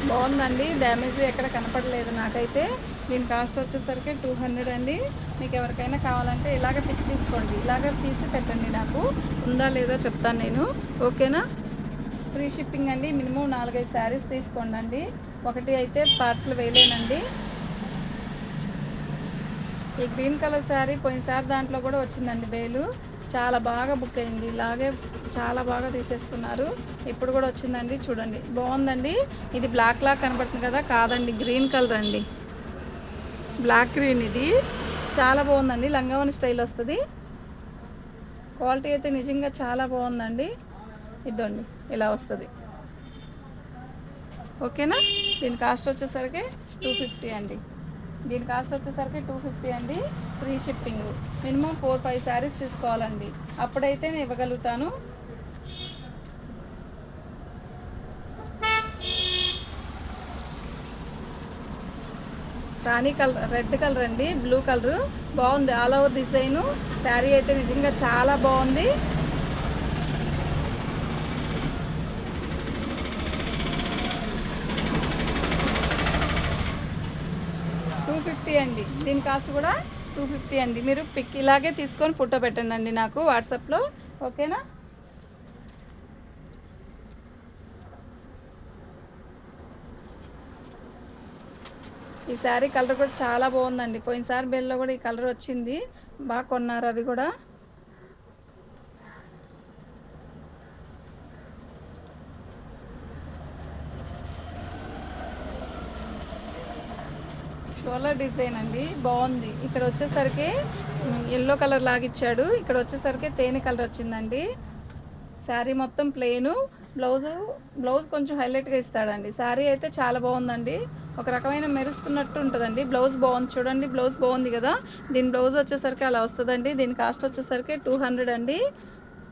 Speaker 1: బాగుందండి. డ్యామేజ్ ఎక్కడ కనపడలేదు నాకైతే. దీని కాస్ట్ వచ్చేసరికి 200 అండి. మీకు ఎవరికైనా కావాలంటే ఇలాగ పిక్ తీసుకోండి. ఇలాగ తీసి పెట్టండి. నాకు ఉందా లేదో చెప్తాను నేను. ఓకేనా. ఫ్రీ షిప్పింగ్ అండి. మినిమం 4-5 శారీస్ తీసుకోండి అండి. ఒకటి అయితే పార్సల్ వేయలేనండి. ఈ గ్రీన్ కలర్ శారీ పోయినసారి దాంట్లో కూడా వచ్చిందండి బేలు. చాలా బాగా బుక్ అయింది. ఇలాగే చాలా బాగా తీసేసుకున్నారు. ఇప్పుడు కూడా వచ్చిందండి. చూడండి బాగుందండి. ఇది బ్లాక్ లాగా కనబడుతుంది కదా, కాదండి గ్రీన్ కలర్ అండి. Black green. ఇది చాలా బాగుందండి. లంగావని స్టైల్ వస్తుంది. క్వాలిటీ అయితే నిజంగా చాలా బాగుందండి. ఇదండి ఇలా వస్తుంది. ఓకేనా. దీని కాస్ట్ వచ్చేసరికి 250 అండి. దీని కాస్ట్ వచ్చేసరికి 250 అండి. Free shipping. మినిమం 4-5 శారీస్ తీసుకోవాలండి. అప్పుడైతే నేను ఇవ్వగలుగుతాను. రాణి కలర్, రెడ్ కలర్ అండి. బ్లూ కలరు బాగుంది. All over design. శారీ అయితే నిజంగా చాలా బాగుంది. అండి. దీని కాస్ట్ కూడా 250 అండి. మీరు పిక్ ఇలాగే తీసుకొని ఫోటో పెట్టండి అండి నాకు వాట్సాప్లో. ఓకేనా. ఈ శారీ కలర్ కూడా చాలా బాగుందండి. పోయినసారి బెల్లో కూడా ఈ కలర్ వచ్చింది. బాగా కొన్నారు అవి కూడా. షోలర్ డిజైన్ అండి. బాగుంది. ఇక్కడ వచ్చేసరికి ఎల్లో కలర్ లాగా ఇచ్చాడు. ఇక్కడ వచ్చేసరికి తేనె కలర్ వచ్చిందండి. శారీ మొత్తం ప్లెయిన్. బ్లౌజ్ కొంచెం హైలైట్గా ఇస్తాడండి. శారీ అయితే చాలా బాగుందండి. ఒక రకమైన మెరుస్తున్నట్టు ఉంటుందండి. బ్లౌజ్ బాగుంది చూడండి. బ్లౌజ్ బాగుంది కదా. దీని బ్లౌజ్ వచ్చేసరికి అలా వస్తుందండి. దీని కాస్ట్ వచ్చేసరికి 200 అండి.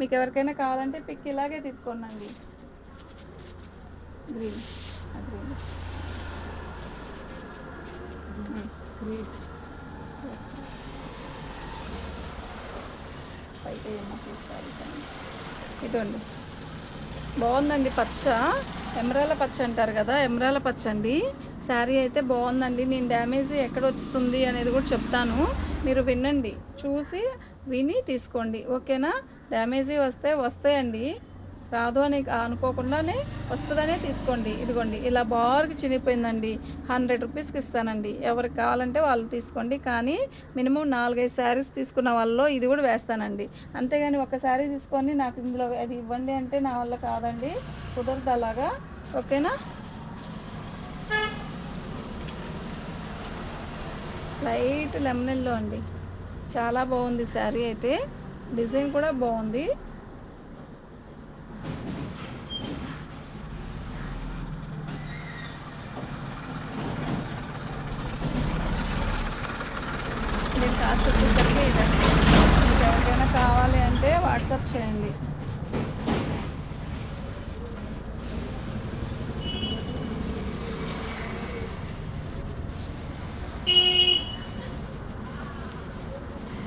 Speaker 1: మీకు ఎవరికైనా కావాలంటే పిక్ ఇలాగే తీసుకోండి. గ్రీన్ ఇదండి బాగుందండి. పచ్చ ఎమరాల పచ్చ అంటారు కదా, ఎమరాల పచ్చ అండి. శారీ అయితే బాగుందండి. నేను డ్యామేజ్ ఎక్కడ వస్తుంది అనేది కూడా చెప్తాను. మీరు వినండి, చూసి విని తీసుకోండి. ఓకేనా. డ్యామేజీ వస్తాయండి. రాదు అని అనుకోకుండానే వస్తుందనే తీసుకోండి. ఇదిగోండి ఇలా బార్కి చినిగిపోయిందండి. 100 రూపీస్కి ఇస్తానండి. ఎవరికి కావాలంటే వాళ్ళు తీసుకోండి. కానీ మినిమం 4-5 శారీస్ తీసుకున్న వాళ్ళలో ఇది కూడా వేస్తానండి. అంతేగాని ఒక శారీ తీసుకొని నాకు ఇందులో అది ఇవ్వండి అంటే నా వల్ల కాదండి, కుదరదు అలాగా. ఓకేనా? లైట్ లెమనెల్లో అండి, చాలా బాగుంది శారీ అయితే. డిజైన్ కూడా బాగుంది. దీని కాస్ట్ వచ్చేసరికి ఇదండి. మీకు ఎవరికైనా కావాలి అంటే వాట్సాప్ చేయండి.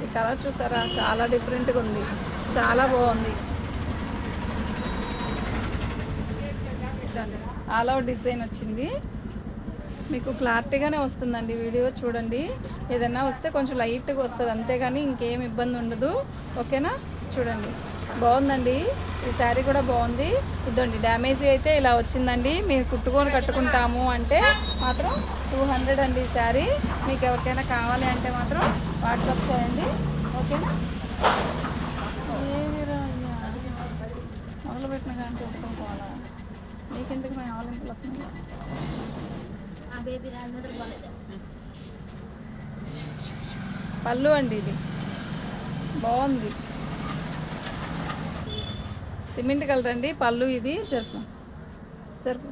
Speaker 1: ఈ కలర్ చూసారా, చాలా డిఫరెంట్గా ఉంది, చాలా బాగుంది. ఆల్ అవుట్ డిజైన్ వచ్చింది. మీకు క్లారిటీగానే వస్తుందండి వీడియో చూడండి. ఏదైనా వస్తే కొంచెం లైట్గా వస్తుంది, అంతేగాని ఇంకేం ఇబ్బంది ఉండదు. ఓకేనా? చూడండి, బాగుందండి. ఈ శారీ కూడా బాగుంది. ఇదండి డ్యామేజీ అయితే ఇలా వచ్చిందండి. మీరు కుట్టుకొని కట్టుకుంటాము అంటే మాత్రం 200 అండి ఈ శారీ. మీకు ఎవరికైనా కావాలి అంటే మాత్రం వాట్సాప్ చేయండి. ఓకేనా? మొదలు పెట్టిన కానీ చూసుకోవాలా మీకెందుకు మేము ఆలోచనలు వస్తున్నాయి. పళ్ళు అండి, ఇది బాగుంది. సిమెంట్ కలర్ అండి పళ్ళు. ఇది జరుపు జరుపు.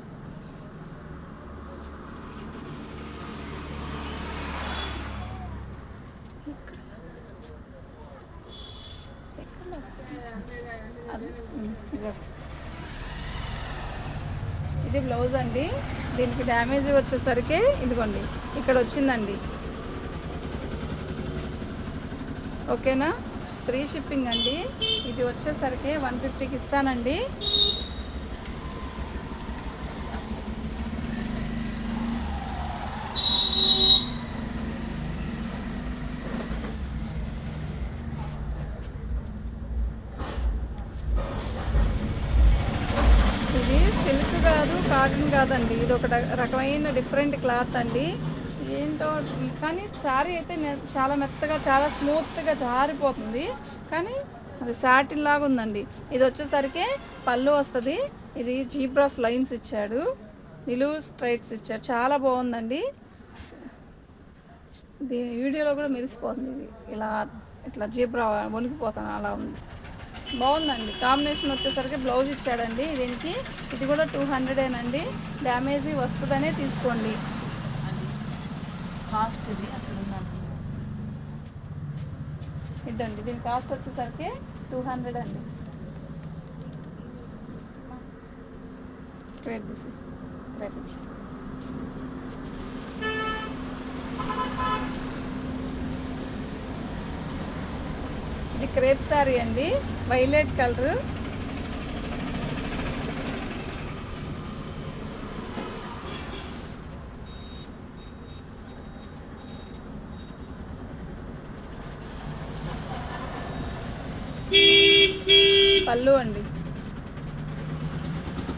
Speaker 1: ఇది బ్లౌజ్ అండి. దీనికి డ్యామేజ్ వచ్చేసరికి ఇదిగోండి ఇక్కడ వచ్చిందండి. ఓకేనా? ఫ్రీ షిప్పింగ్ అండి. ఇది వచ్చేసరికి 150కి ఇస్తానండి. ఇది సిల్క్ కాదు, కాటన్ కాదండి. ఇది ఒక రకమైన డిఫరెంట్ క్లాత్ అండి. ఏంటో కానీ శారీ అయితే చాలా మెత్తగా, చాలా స్మూత్గా జారిపోతుంది. కానీ అది సాటిన్ లాగా ఉందండి. ఇది వచ్చేసరికి పళ్ళు వస్తుంది. ఇది జీబ్రాస్ లైన్స్ ఇచ్చాడు, నిలువు స్ట్రైట్స్ ఇచ్చాడు. చాలా బాగుందండి. దీని వీడియోలో కూడా మెరిసిపోతుంది. ఇది ఇలా ఇట్లా జీబ్రా వణికిపోతాను అలా ఉంది. బాగుందండి. కాంబినేషన్ వచ్చేసరికి బ్లౌజ్ ఇచ్చాడండి దీనికి. ఇది కూడా 200ఏనండి. డ్యామేజీ వస్తుందనే తీసుకోండి.
Speaker 3: కాస్ట్ ఇది అక్కడ
Speaker 1: ఇదండి దీని కాస్ట్ వచ్చేసరికి 200 అండి. వెయిట్ తీసి రేపించి ఇది క్రేప్ శారీ అండి, వైలెట్ కలర్. పళ్ళు అండి.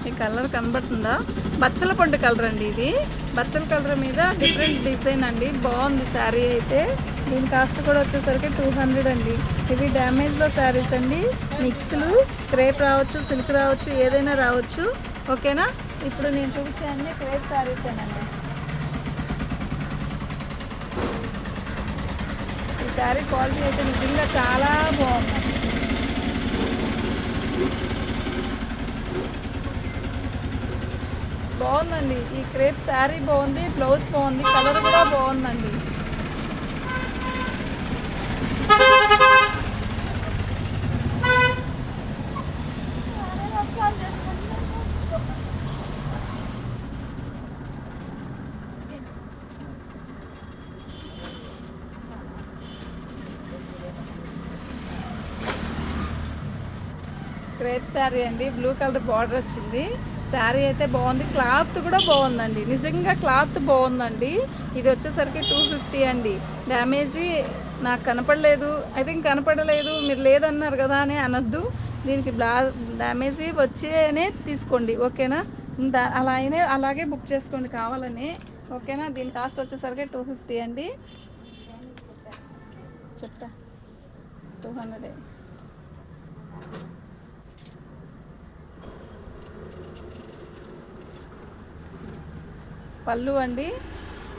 Speaker 1: ఈ కలర్ కనబడుతుందా? బచ్చల పండు కలర్ అండి ఇది. బచ్చల కలర్ మీద డిఫరెంట్ డిజైన్ అండి. బాగుంది శారీ అయితే. దీని కాస్ట్ కూడా వచ్చేసరికి 200 అండి. ఇవి డ్యామేజ్లో శారీస్ అండి. మిక్స్లు క్రేప్ రావచ్చు, సిల్క్ రావచ్చు, ఏదైనా రావచ్చు. ఓకేనా? ఇప్పుడు నేను చూపించాను క్రేప్ శారీసేనండి. ఈ శారీ క్వాలిటీ అయితే నిజంగా చాలా బాగుంది. బాగుందండి. ఈ క్రేప్ శారీ బాగుంది, బ్లౌజ్ బాగుంది, కలర్ కూడా బాగుందండి. క్రేప్ శారీ అండి, బ్లూ కలర్ బార్డర్ వచ్చింది. శారీ అయితే బాగుంది, క్లాత్ కూడా బాగుందండి. నిజంగా క్లాత్ బాగుందండి. ఇది వచ్చేసరికి 250 అండి. డ్యామేజీ నాకు కనపడలేదు. ఐ థింక్ కనపడలేదు, మీరు లేదన్నారు కదా అని అనొద్దు. దీనికి డ్యామేజ్ వచ్చేనే తీసుకోండి, ఓకేనా. అలాగే బుక్ చేసుకోండి కావాలని, ఓకేనా. దీని కాస్ట్ వచ్చేసరికి 250 అండి. చెప్తా 200. పళ్ళు అండి,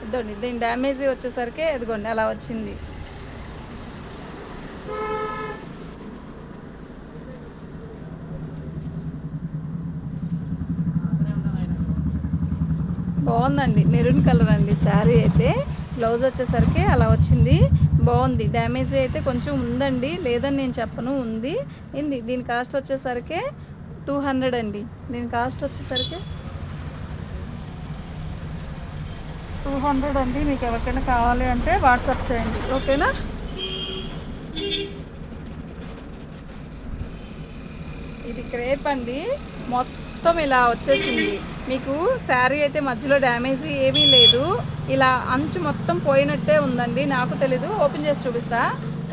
Speaker 1: ఇద్దండి. దీని డ్యామేజ్ వచ్చేసరికి ఇదిగోండి అలా వచ్చింది. బాగుందండి, మెరూన్ కలర్ అండి శారీ అయితే. బ్లౌజ్ వచ్చేసరికి అలా వచ్చింది, బాగుంది. డ్యామేజ్ అయితే కొంచెం ఉందండి, లేదని నేను చెప్పను, ఉంది. దీని కాస్ట్ వచ్చేసరికి 200 అండి. దీని కాస్ట్ వచ్చేసరికి 200 అండి. మీకు ఎవరికైనా కావాలి అంటే వాట్సాప్ చేయండి, ఓకేనా. ఇది క్రేప్ అండి, మొత్తం ఇలా వచ్చేసింది. మీకు శారీ అయితే మధ్యలో డ్యామేజ్ ఏమీ లేదు, ఇలా అంచు మొత్తం పోయినట్టే ఉందండి. నాకు తెలీదు, ఓపెన్ చేసి చూపిస్తా.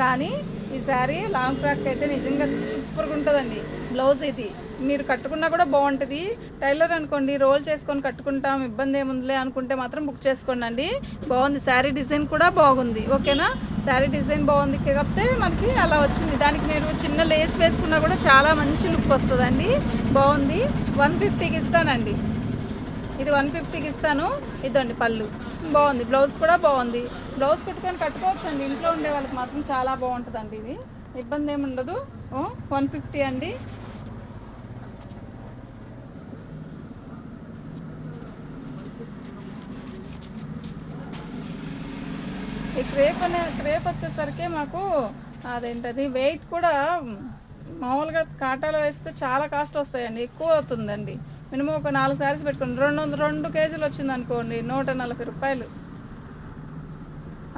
Speaker 1: కానీ ఈ శారీ లాంగ్ ఫ్రాక్ అయితే నిజంగా సూపర్గా ఉంటుందండి. బ్లౌజ్ ఇది మీరు కట్టుకున్నా కూడా బాగుంటుంది. టైలర్ అనుకోండి, రోల్ చేసుకొని కట్టుకుంటాం, ఇబ్బంది ఏముందిలే అనుకుంటే మాత్రం బుక్ చేసుకోండి అండి. బాగుంది, శారీ డిజైన్ కూడా బాగుంది, ఓకేనా. శారీ డిజైన్ బాగుంది కాకపోతే మనకి అలా వచ్చింది. దానికి మీరు చిన్న లేస్ వేసుకున్నా కూడా చాలా మంచి లుక్ వస్తుందండి, బాగుంది. 150కి ఇస్తానండి, ఇది 150కి ఇస్తాను. ఇదండి పళ్ళు, బాగుంది. బ్లౌజ్ కూడా బాగుంది. బ్లౌజ్ కట్టుకోవచ్చు అండి, ఇంట్లో ఉండే వాళ్ళకి మాత్రం చాలా బాగుంటుందండి. ఇది ఇబ్బంది ఏమి ఉండదు. 150 అండి. ఈ క్రేప్ వచ్చేసరికి మాకు అదేంటది వెయిట్ కూడా మామూలుగా కాటాలో వేస్తే చాలా కాస్ట్ వస్తాయండి, ఎక్కువ అవుతుందండి. మినిమం ఒక 4 శారీస్ పెట్టుకోండి, 2 కేజీలు వచ్చింది అనుకోండి, 140 రూపాయలు.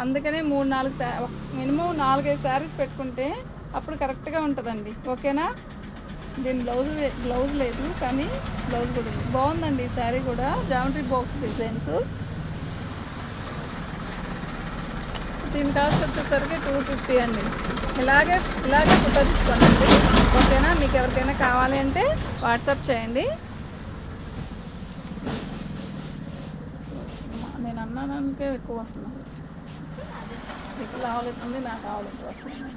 Speaker 1: అందుకనే మినిమం 4-5 శారీస్ పెట్టుకుంటే అప్పుడు కరెక్ట్గా ఉంటుందండి, ఓకేనా. దీని బ్లౌజ్ లేదు కానీ బ్లౌజ్ కూడా ఉంది, బాగుందండి. ఈ శారీ కూడా జామెట్రీ బాక్స్ డిజైన్స్. దీని కాస్ట్ వచ్చేసరికి 250 అండి. ఇలాగే ఫోటో తీసుకోండి, ఓకేనా. మీకు ఎవరికైనా కావాలి అంటే వాట్సాప్ చేయండి. నేను అన్నాకే ఎక్కువ వస్తున్నాను, మీకు రావాలవుతుంది, నాకు రావాలంటే వస్తుంది.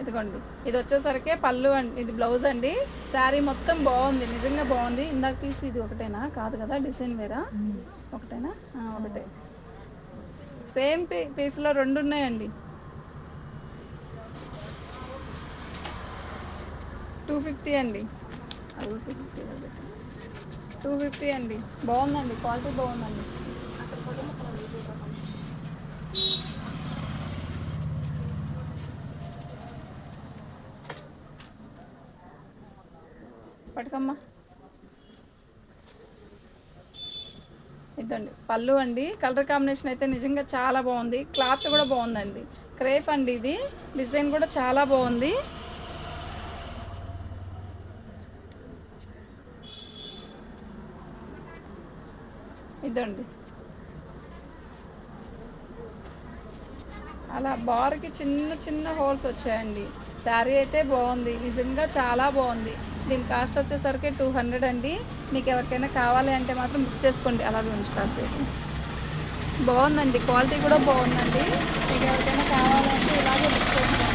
Speaker 1: ఇదిగోండి, ఇది వచ్చేసరికి పళ్ళు అండి, ఇది బ్లౌజ్ అండి. శారీ మొత్తం బాగుంది, నిజంగా బాగుంది. ఇందాక తీసి ఇది ఒకటేనా, కాదు కదా, డిజైన్ వేరా, ఒకటేనా, ఒకటే. సేమ్ పీస్లో 2 ఉన్నాయండి. 250 అండి, 250 అండి. బాగుందండి, క్వాలిటీ బాగుందండి. పట్టుకమ్మా. ఇదండి పళ్ళు అండి. కలర్ కాంబినేషన్ అయితే నిజంగా చాలా బాగుంది, క్లాత్ కూడా బాగుందండి. క్రేప్ అండి, ఇది డిజైన్ కూడా చాలా బాగుంది. ఇదండి అలా బార్కి చిన్న హోల్స్ వచ్చాయండి. శారీ అయితే బాగుంది, నిజంగా చాలా బాగుంది. దీని కాస్ట్ వచ్చేసరికి 200 అండి. మీకు ఎవరికైనా కావాలి అంటే మాత్రం బుక్ చేసుకోండి, అలాగే ఉంచు కాసేపు. బాగుందండి, క్వాలిటీ కూడా బాగుందండి. మీకు ఎవరికైనా కావాలంటే ఇలాగే బుక్ చేసుకోండి.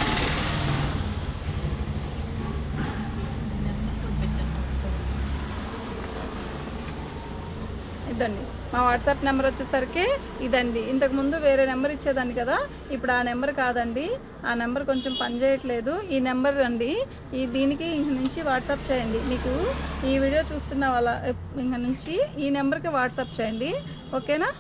Speaker 1: ఇదండి మా వాట్సాప్ నెంబర్ వచ్చేసరికి ఇదండి. ఇంతకుముందు వేరే నెంబర్ ఇచ్చేదాన్ని కదా, ఇప్పుడు ఆ నెంబర్ కాదండి, ఆ నెంబర్ కొంచెం పనిచేయట్లేదు. ఈ నెంబర్ అండి, దీనికి ఇంక నుంచి వాట్సాప్ చేయండి. మీకు ఈ వీడియో చూస్తున్న వాళ్ళ ఇంక నుంచి ఈ నెంబర్కి వాట్సాప్ చేయండి, ఓకేనా.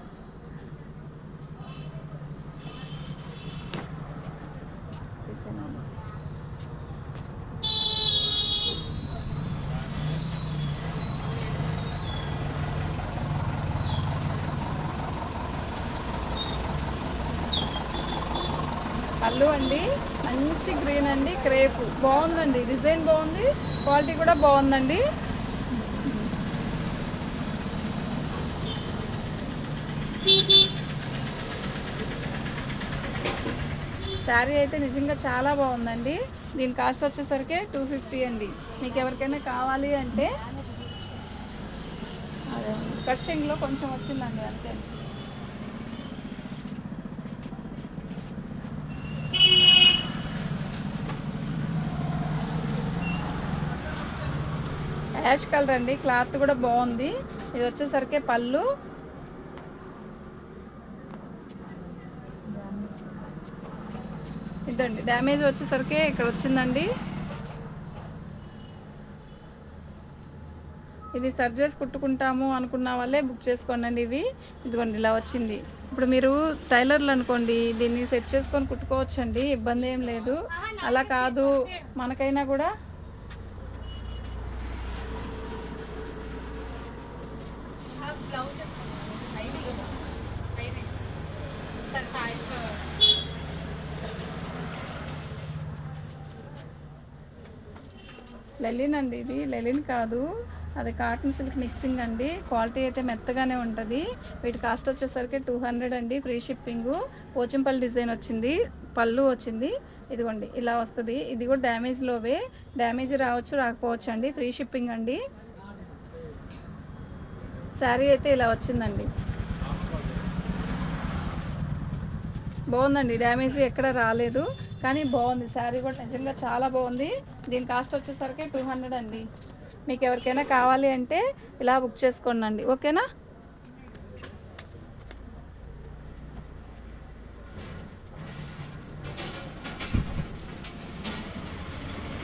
Speaker 1: పళ్ళు అండి, మంచి గ్రీన్ అండి, క్రేప్ బాగుందండి, డిజైన్ బాగుంది, క్వాలిటీ కూడా బాగుందండి. శారీ అయితే నిజంగా చాలా బాగుందండి. దీని కాస్ట్ వచ్చేసరికి 250 అండి. మీకు ఎవరికైనా కావాలి అంటే అదే కట్చింగ్లో కొంచెం వచ్చిందండి అంతే. యాష్ కలర్ అండి, క్లాత్ కూడా బాగుంది. ఇది వచ్చేసరికి పళ్ళు, ఇదండి డ్యామేజ్ వచ్చేసరికి ఇక్కడ వచ్చిందండి. ఇది సర్చ్ చేసి కుట్టుకుంటాము అనుకున్న వాళ్ళే బుక్ చేసుకోండి. ఇవి ఇదిగోండి ఇలా వచ్చింది. ఇప్పుడు మీరు టైలర్లు అనుకోండి, దీన్ని సెట్ చేసుకొని కుట్టుకోవచ్చండి, ఇబ్బంది ఏం లేదు. అలా కాదు మనకైనా కూడా లెలిన్ అండి, ఇది లెలిన్ కాదు, అది కాటన్ సిల్క్ మిక్సింగ్ అండి. క్వాలిటీ అయితే మెత్తగానే ఉంటుంది. వీటి కాస్ట్ వచ్చేసరికి 200 అండి, ఫ్రీ షిప్పింగు. పోచంపల్లి డిజైన్ వచ్చింది, పళ్ళు వచ్చింది. ఇదిగోండి ఇలా వస్తుంది. ఇది కూడా డ్యామేజ్లోవే, డ్యామేజ్ రావచ్చు రాకపోవచ్చు అండి, ఫ్రీ షిప్పింగ్ అండి. శారీ అయితే ఇలా వచ్చిందండి, బాగుందండి, డ్యామేజ్ ఎక్కడ రాలేదు, కానీ బాగుంది. శారీ కూడా నిజంగా చాలా బాగుంది. దీని కాస్ట్ వచ్చేసరికి 200 అండి. మీకు ఎవరికైనా కావాలి అంటే ఇలా బుక్ చేసుకోండి, ఓకేనా.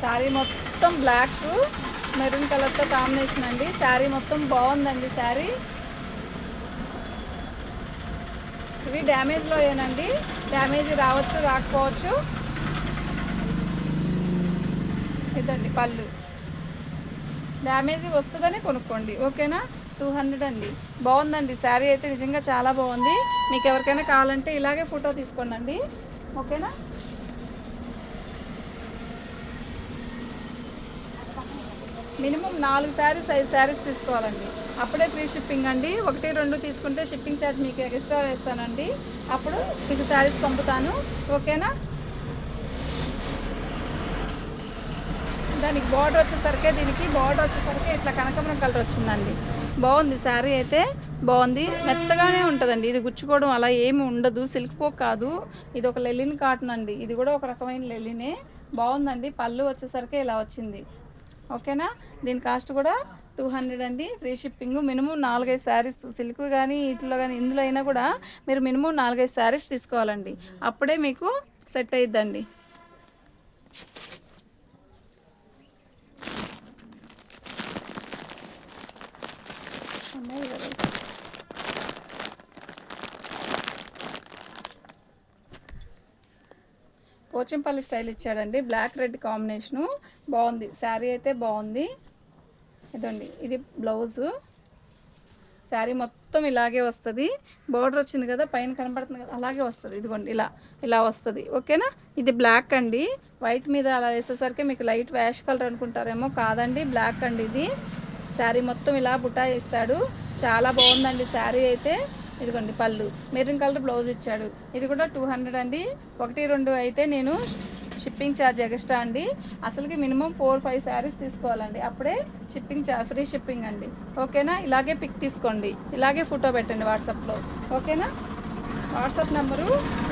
Speaker 1: శారీ మొత్తం బ్లాక్ మెరూన్ కలర్తో కాంబినేషన్ అండి. శారీ మొత్తం బాగుందండి. శారీ ఇవి డ్యామేజ్లో ఏనండి, డ్యామేజ్ రావచ్చు రాకపోవచ్చు. ఇదండి పళ్ళు, డ్యామేజ్ వస్తుందని కొనుక్కోండి, ఓకేనా. 200 అండి, బాగుందండి. శారీ అయితే నిజంగా చాలా బాగుంది. మీకు ఎవరికైనా కావాలంటే ఇలాగే ఫోటో తీసుకోండి, ఓకేనా. మినిమం 4 శారీస్ 5 శారీస్ తీసుకోవాలండి, అప్పుడే ఫ్రీ షిప్పింగ్ అండి. 1 2 తీసుకుంటే షిప్పింగ్ ఛార్జ్ మీకు ఎక్స్ట్రా వేస్తానండి, అప్పుడు మీకు శారీస్ పంపుతాను, ఓకేనా. దానికి బార్డర్ వచ్చేసరికి, దీనికి బార్డర్ వచ్చేసరికి ఇట్లా కనకాంబరం కలర్ వచ్చిందండి. బాగుంది, శారీ అయితే బాగుంది, మెత్తగానే ఉంటుందండి. ఇది గుచ్చుకోవడం అలా ఏమి ఉండదు, సిల్క్ పోక్ కాదు. ఇది ఒక లెలిన్ కాటన్ అండి, ఇది కూడా ఒక రకమైన లెలినే. బాగుందండి. పళ్ళు వచ్చేసరికి ఇలా వచ్చింది, ఓకేనా. దీని కాస్ట్ కూడా 200 అండి, free shipping. Minimum 4 5 saris, silk కానీ ఇట్లో కానీ ఇందులో అయినా కూడా మీరు మినిమం 4 5 శారీస్ తీసుకోవాలండి, అప్పుడే మీకు సెట్ అయ్యిద్దండి. పోచంపల్లి స్టైల్ ఇచ్చాడండి, బ్లాక్ రెడ్ కాంబినేషను, బాగుంది. శారీ అయితే బాగుంది. ఇదండి ఇది బ్లౌజు. శారీ మొత్తం ఇలాగే వస్తుంది, బోర్డర్ వచ్చింది కదా పైన కనపడుతుంది కదా, అలాగే వస్తుంది. ఇదిగోండి ఇలా ఇలా వస్తుంది, ఓకేనా. ఇది బ్లాక్ అండి, వైట్ మీద అలా వేసేసరికి మీకు లైట్ యాష్ కలర్ అనుకుంటారేమో, కాదండి బ్లాక్ అండి ఇది. శారీ మొత్తం ఇలా బుటా ఇస్తాడు, చాలా బాగుందండి శారీ అయితే. ఇదిగోండి పళ్ళు, మెరూన్ కలర్ బ్లౌజ్ ఇచ్చాడు. ఇది కూడా 200 అండి. 1 2 అయితే నేను షిప్పింగ్ ఛార్జ్ ఎక్స్ట్రా అండి. అసలుకి మినిమం 4 5 శారీస్ తీసుకోవాలండి, అప్పుడే షిప్పింగ్ ఛార్జ్, ఫ్రీ షిప్పింగ్ అండి, ఓకేనా. ఇలాగే పిక్ తీసుకోండి, ఇలాగే ఫోటో పెట్టండి వాట్సాప్లో, ఓకేనా. వాట్సాప్ నెంబరు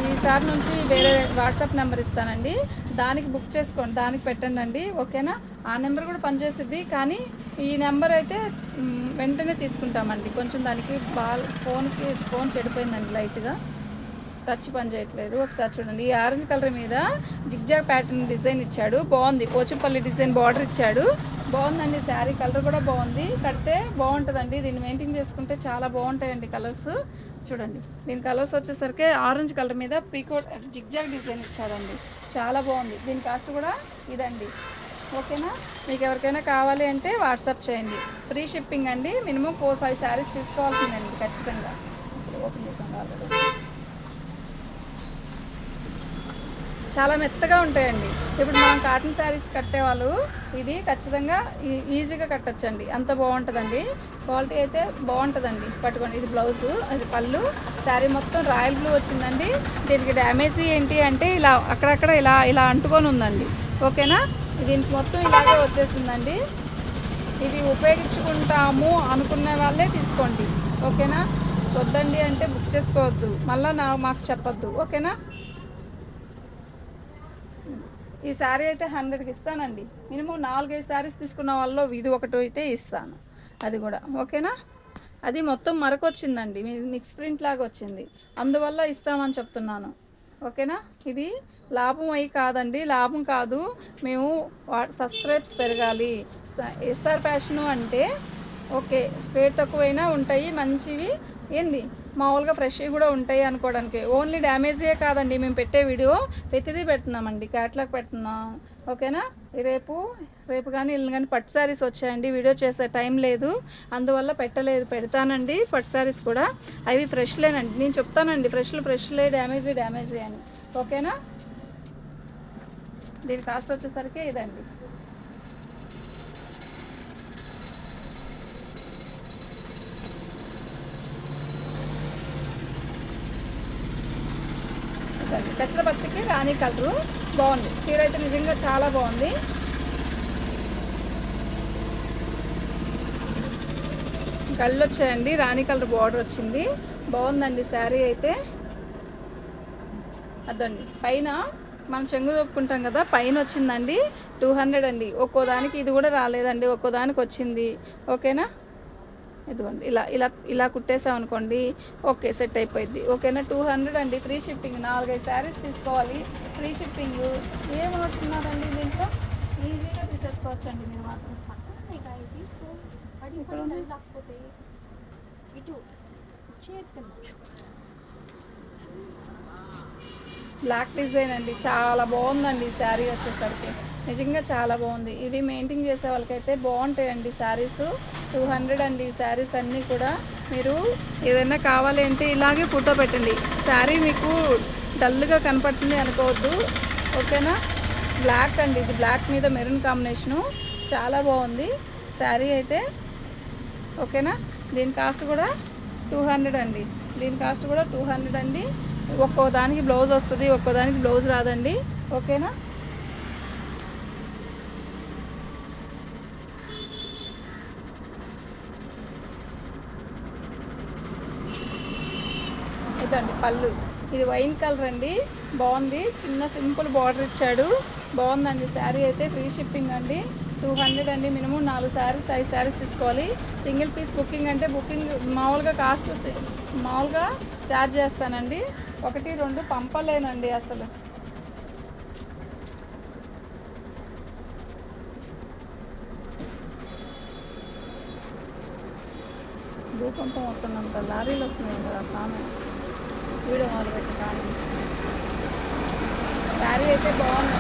Speaker 1: ఈసారి నుంచి వేరే వాట్సాప్ నెంబర్ ఇస్తానండి, దానికి బుక్ చేసుకోండి, దానికి పెట్టండి అండి, ఓకేనా. ఆ నెంబర్ కూడా పనిచేస్తుంది, కానీ ఈ నెంబర్ అయితే వెంటనే తీసుకుంటామండి. కొంచెం దానికి ఫోన్ చెడిపోయిందండి, లైట్గా టచ్ పని చేయట్లేదు. ఒకసారి చూడండి, ఈ ఆరెంజ్ కలర్ మీద జిగ్జాగ్ ప్యాటర్న్ డిజైన్ ఇచ్చాడు, బాగుంది. పోచంపల్లి డిజైన్ బార్డర్ ఇచ్చాడు, బాగుందండి. శారీ కలర్ కూడా బాగుంది, కడితే బాగుంటుందండి. దీన్ని మెయింటైన్ చేసుకుంటే చాలా బాగుంటాయండి కలర్స్. చూడండి, దీని కలర్స్ వచ్చేసరికి ఆరెంజ్ కలర్ మీద పీకో జిగ్జాగ్ డిజైన్ ఇచ్చాడండి, చాలా బాగుంది. దీని కాస్ట్ కూడా ఇదండి, ఓకేనా. మీకు ఎవరికైనా కావాలి అంటే వాట్సాప్ చేయండి, ఫ్రీ షిప్పింగ్ అండి. మినిమం 4 5 శారీస్ తీసుకోవాల్సిందండి ఖచ్చితంగా. ఇప్పుడు ఓపెన్ చేసాం ఆల్రెడీ. చాలా మెత్తగా ఉంటాయండి. ఇప్పుడు మనం కాటన్ శారీస్ కట్టేవాళ్ళు ఇది ఖచ్చితంగా ఈజీగా కట్టచ్చండి, అంత బాగుంటుందండి. క్వాలిటీ అయితే బాగుంటుందండి, పట్టుకోండి. ఇది బ్లౌజు, ఇది పళ్ళు. శారీ మొత్తం రాయల్ బ్లూ వచ్చిందండి. దీనికి డ్యామేజ్ ఏంటి అంటే ఇలా అక్కడక్కడ ఇలా ఇలా అంటుకొని ఉందండి. ఓకేనా. దీనికి మొత్తం ఇలాగే వచ్చేసిందండి. ఇది ఉపయోగించుకుంటాము అనుకునే వాళ్ళే తీసుకోండి, ఓకేనా. వద్దండి అంటే బుక్ చేసుకోవద్దు, మళ్ళీ మాకు చెప్పొద్దు, ఓకేనా. ఈ శారీ అయితే 100కి ఇస్తానండి. మినిమం 4-5 శారీస్ తీసుకున్న వాళ్ళలో ఇది ఒకటి అయితే ఇస్తాను, అది కూడా ఓకేనా. అది మొత్తం మరకొచ్చిందండి, మిక్స్ ప్రింట్ లాగా వచ్చింది, అందువల్ల ఇస్తామని చెప్తున్నాను, ఓకేనా. ఇది లాభం అయి కాదండి, లాభం కాదు. మేము సబ్స్క్రైబ్స్ పెరగాలి. ఎస్ఆర్ ఫ్యాషను అంటే ఓకే, రేట్ తక్కువైనా ఉంటాయి మంచివి, ఏంది మామూలుగా ఫ్రెష్వి కూడా ఉంటాయి అనుకోవడానికి. ఓన్లీ డ్యామేజే కాదండి, మేము పెట్టే వీడియో ప్రతిదీ పెడుతున్నామండి, క్యాట్లాగ్ పెడుతున్నాం, ఓకేనా. రేపు కానీ ఇల్లు కానీ పట్టు శారీస్ వచ్చాయండి, వీడియో చేసే టైం లేదు, అందువల్ల పెడతానండి పట్టు శారీస్ కూడా. అవి ఫ్రెష్లేనండి, నేను చెప్తానండి ఫ్రెష్లే, డ్యామేజీ అని, ఓకేనా. దీని కాస్ట్ వచ్చేసరికి ఇదండి. పెసరపచ్చకి రాణి కలరు బాగుంది, చీర అయితే నిజంగా చాలా బాగుంది. కళ్ళు వచ్చాయండి, రాణి కలర్ బార్డర్ వచ్చింది, బాగుందండి శారీ అయితే. అదండి పైన మనం చెంగు చెప్పుకుంటాం కదా, పైన వచ్చిందండి 200 అండి. ఒక్కో దానికి ఇది కూడా రాలేదండి, ఒక్కో దానికి వచ్చింది, ఓకేనా. ఇదిగోండి ఇలా కుట్టేసామనుకోండి, ఓకే సెట్ అయిపోయింది, ఓకేనా. 200 అండి, ఫ్రీ షిప్పింగ్. 4-5 శారీస్ తీసుకోవాలి, ఫ్రీ షిప్పింగ్. ఏమవుతున్నారండి దీంట్లో, ఈజీగా తీసేసుకోవచ్చండి మీరు మాత్రం. బ్లాక్ డిజైన్ అండి, చాలా బాగుందండి శారీ వచ్చేసరికి, నిజంగా చాలా బాగుంది. ఇవి మెయింటైన్ చేసే వాళ్ళకైతే బాగుంటాయండి శారీస్. 200 అండి ఈ శారీస్ అన్నీ కూడా. మీరు ఏదైనా కావాలి అంటే ఇలాగే ఫోటో పెట్టండి, శారీ మీకు డల్గా కనపడుతుంది అనుకోవద్దు, ఓకేనా. బ్లాక్ అండి, ఇది బ్లాక్ మీద మెరూన్ కాంబినేషను, చాలా బాగుంది శారీ అయితే, ఓకేనా. దీని కాస్ట్ కూడా 200 అండి, దీని కాస్ట్ కూడా 200 అండి. ఒక్కో దానికి బ్లౌజ్ వస్తుంది, ఒక్కో దానికి బ్లౌజ్ రాదండి, ఓకేనా. ఇదండి పళ్ళు, ఇది వైన్ కలర్ అండి, బాగుంది, చిన్న సింపుల్ బార్డర్ ఇచ్చాడు, బాగుందండి శారీ అయితే. ఫ్రీ షిప్పింగ్ అండి, 200 అండి. మినిమం 4 శారీస్ 5 శారీస్ తీసుకోవాలి. సింగిల్ పీస్ బుకింగ్ అంటే బుకింగ్ మామూలుగా కాస్ట్ మామూలుగా ఛార్జ్ చేస్తానండి, 1-2 పంపలేనండి అసలు. భూకంపం వస్తున్నంత లారీలు వస్తున్నాయి కదా సామె, వీడియో మొదలుపెట్టి కానించి. శారీ అయితే బాగుంది,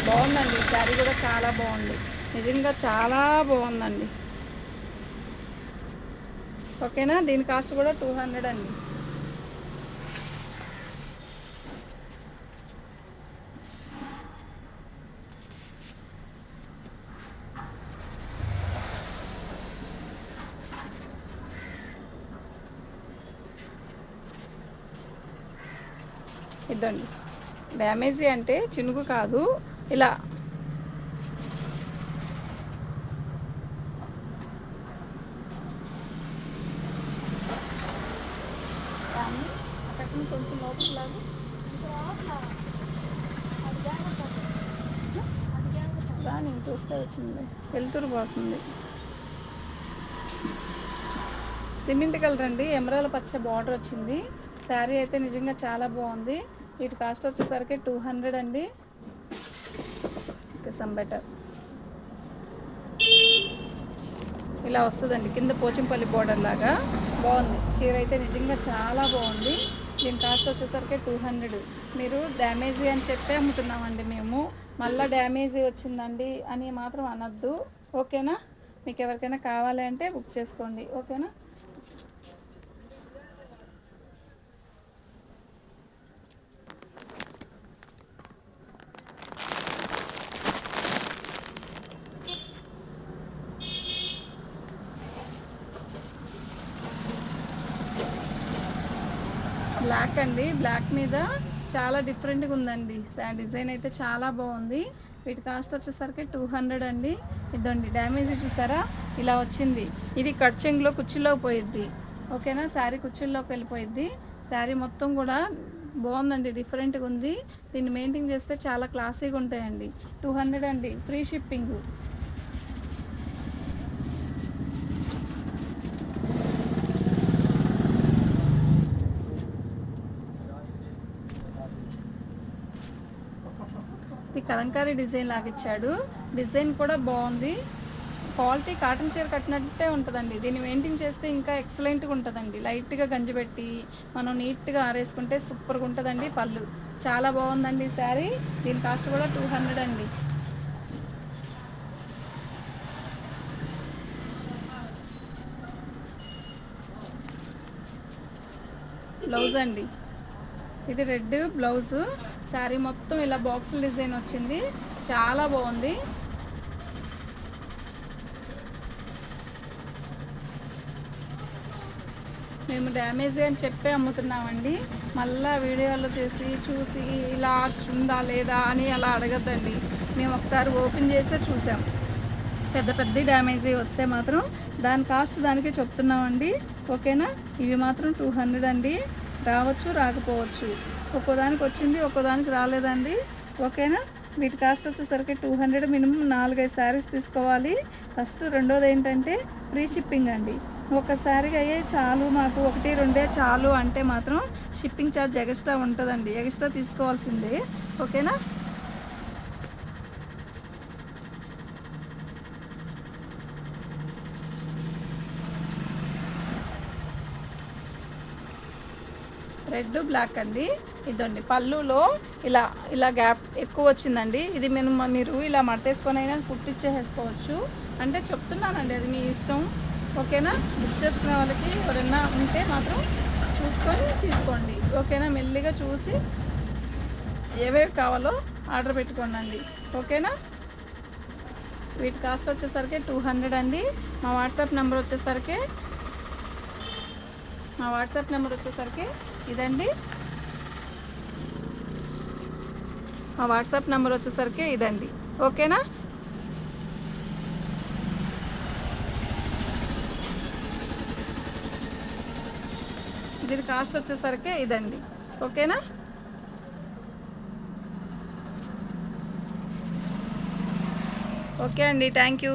Speaker 1: బాగుందండి శారీ కూడా చాలా బాగుంది, నిజంగా చాలా బాగుందండి, ఓకేనా. దీని కాస్ట్ కూడా 200 అండి. ఇదండి డ్యామేజీ అంటే చినుగు కాదు, ఇలా అక్కడ కొంచెం లోపలికి లాగు, నేను చూస్తే వచ్చింది, వెలుతురు పోతుంది. సిమెంట్ కలర్ అండి, ఎమరాల పచ్చ బార్డర్ వచ్చింది, శారీ అయితే నిజంగా చాలా బాగుంది. వీటి కాస్ట్ వచ్చేసరికి 200 అండి. సమ్ బెటర్ ఇలా వస్తుందండి, కింద పోచంపల్లి బోర్డర్ లాగా బాగుంది. చీర అయితే నిజంగా చాలా బాగుంది. దీని కాస్ట్ వచ్చేసరికి 200. మీరు డ్యామేజీ అని చెప్పే అమ్ముతున్నామండి మేము, మళ్ళీ డ్యామేజీ వచ్చిందండి అని మాత్రం అనొద్దు, ఓకేనా. మీకు ఎవరికైనా కావాలి అంటే బుక్ చేసుకోండి, ఓకేనా. బ్లాక్ అండి, బ్లాక్ మీద చాలా డిఫరెంట్గా ఉందండి. డిజైన్ అయితే చాలా బాగుంది. వీటి కాస్ట్ వచ్చేసరికి 200 అండి. ఇదండి డ్యామేజ్ చూసారా, ఇలా వచ్చింది. ఇది కట్ చెంగులో కుర్చీలో పోయిద్ది. ఓకేనా, శారీ కుర్చీల్లోకి వెళ్ళిపోయిద్ది. శారీ మొత్తం కూడా బాగుందండి, డిఫరెంట్గా ఉంది. దీన్ని మెయింటైన్ చేస్తే చాలా క్లాసీగా ఉంటాయండి. 200 అండి, ఫ్రీ షిప్పింగ్. ఇది కలంకారీ డిజైన్ లాగా ఇచ్చాడు. డిజైన్ కూడా బాగుంది. క్వాలిటీ కాటన్ చీర కట్టినట్టే ఉంటుందండి. దీన్ని మెయింటైన్ చేస్తే ఇంకా ఎక్సలెంట్గా ఉంటుందండి. లైట్గా గంజి పెట్టి మనం నీట్గా ఆరేసుకుంటే సూపర్గా ఉంటుందండి. పళ్ళు చాలా బాగుందండి శారీ. దీని కాస్ట్ కూడా 200 అండి. బ్లౌజ్ అండి, ఇది రెడ్ బ్లౌజు. శారీ మొత్తం ఇలా బాక్సుల డిజైన్ వచ్చింది, చాలా బాగుంది. మేము డ్యామేజ్ అని చెప్పి అమ్ముతున్నామండి. మళ్ళీ వీడియోలో చూసి ఇలా ఉందా లేదా అని అలా అడగద్దండి. మేము ఒకసారి ఓపెన్ చేసే చూసాం. పెద్ద డ్యామేజ్ వస్తే మాత్రం దాని కాస్ట్ దానికే చెప్తున్నామండి. ఓకేనా, ఇవి మాత్రం 200 అండి. రావచ్చు రాకపోవచ్చు, ఒక్కోదానికి వచ్చింది ఒక్కోదానికి రాలేదండి. ఓకేనా, వీటి కాస్ట్ వచ్చేసరికి 200. మినిమం 4-5 శారీస్ తీసుకోవాలి ఫస్ట్. రెండోది ఏంటంటే ఫ్రీ షిప్పింగ్ అండి. ఒకసారిగా అయ్యే చాలు, మాకు 1-2 చాలు అంటే మాత్రం షిప్పింగ్ ఛార్జ్ ఎక్స్ట్రా ఉంటుందండి, ఎక్స్ట్రా తీసుకోవాల్సిందే. ఓకేనా, రెడ్ బ్లాక్ అండి. ఇదండి పళ్ళులో ఇలా గ్యాప్ ఎక్కువ వచ్చిందండి. ఇది మీరు ఇలా మడతేసుకొని అయినా కుట్టించేసుకోవచ్చు. అంటే చెప్తున్నానండి, అది మీ ఇష్టం. ఓకేనా, బుక్ చేసుకునే వాళ్ళకి ఎవరైనా ఉంటే మాత్రం చూసుకొని తీసుకోండి. ఓకేనా, మెల్లిగా చూసి ఏవేవి కావాలో ఆర్డర్ పెట్టుకోండి. ఓకేనా, వీటి కాస్ట్ వచ్చేసరికి 200 అండి. మా వాట్సాప్ నెంబర్ వచ్చేసరికి ఇదండి. మా వాట్సాప్ నెంబర్ వచ్చేసరికి ఇదండి. ఓకేనా, దీని కాస్ట్ వచ్చేసరికి ఇదండి. ఓకేనా, ఓకే అండి, థ్యాంక్ యూ.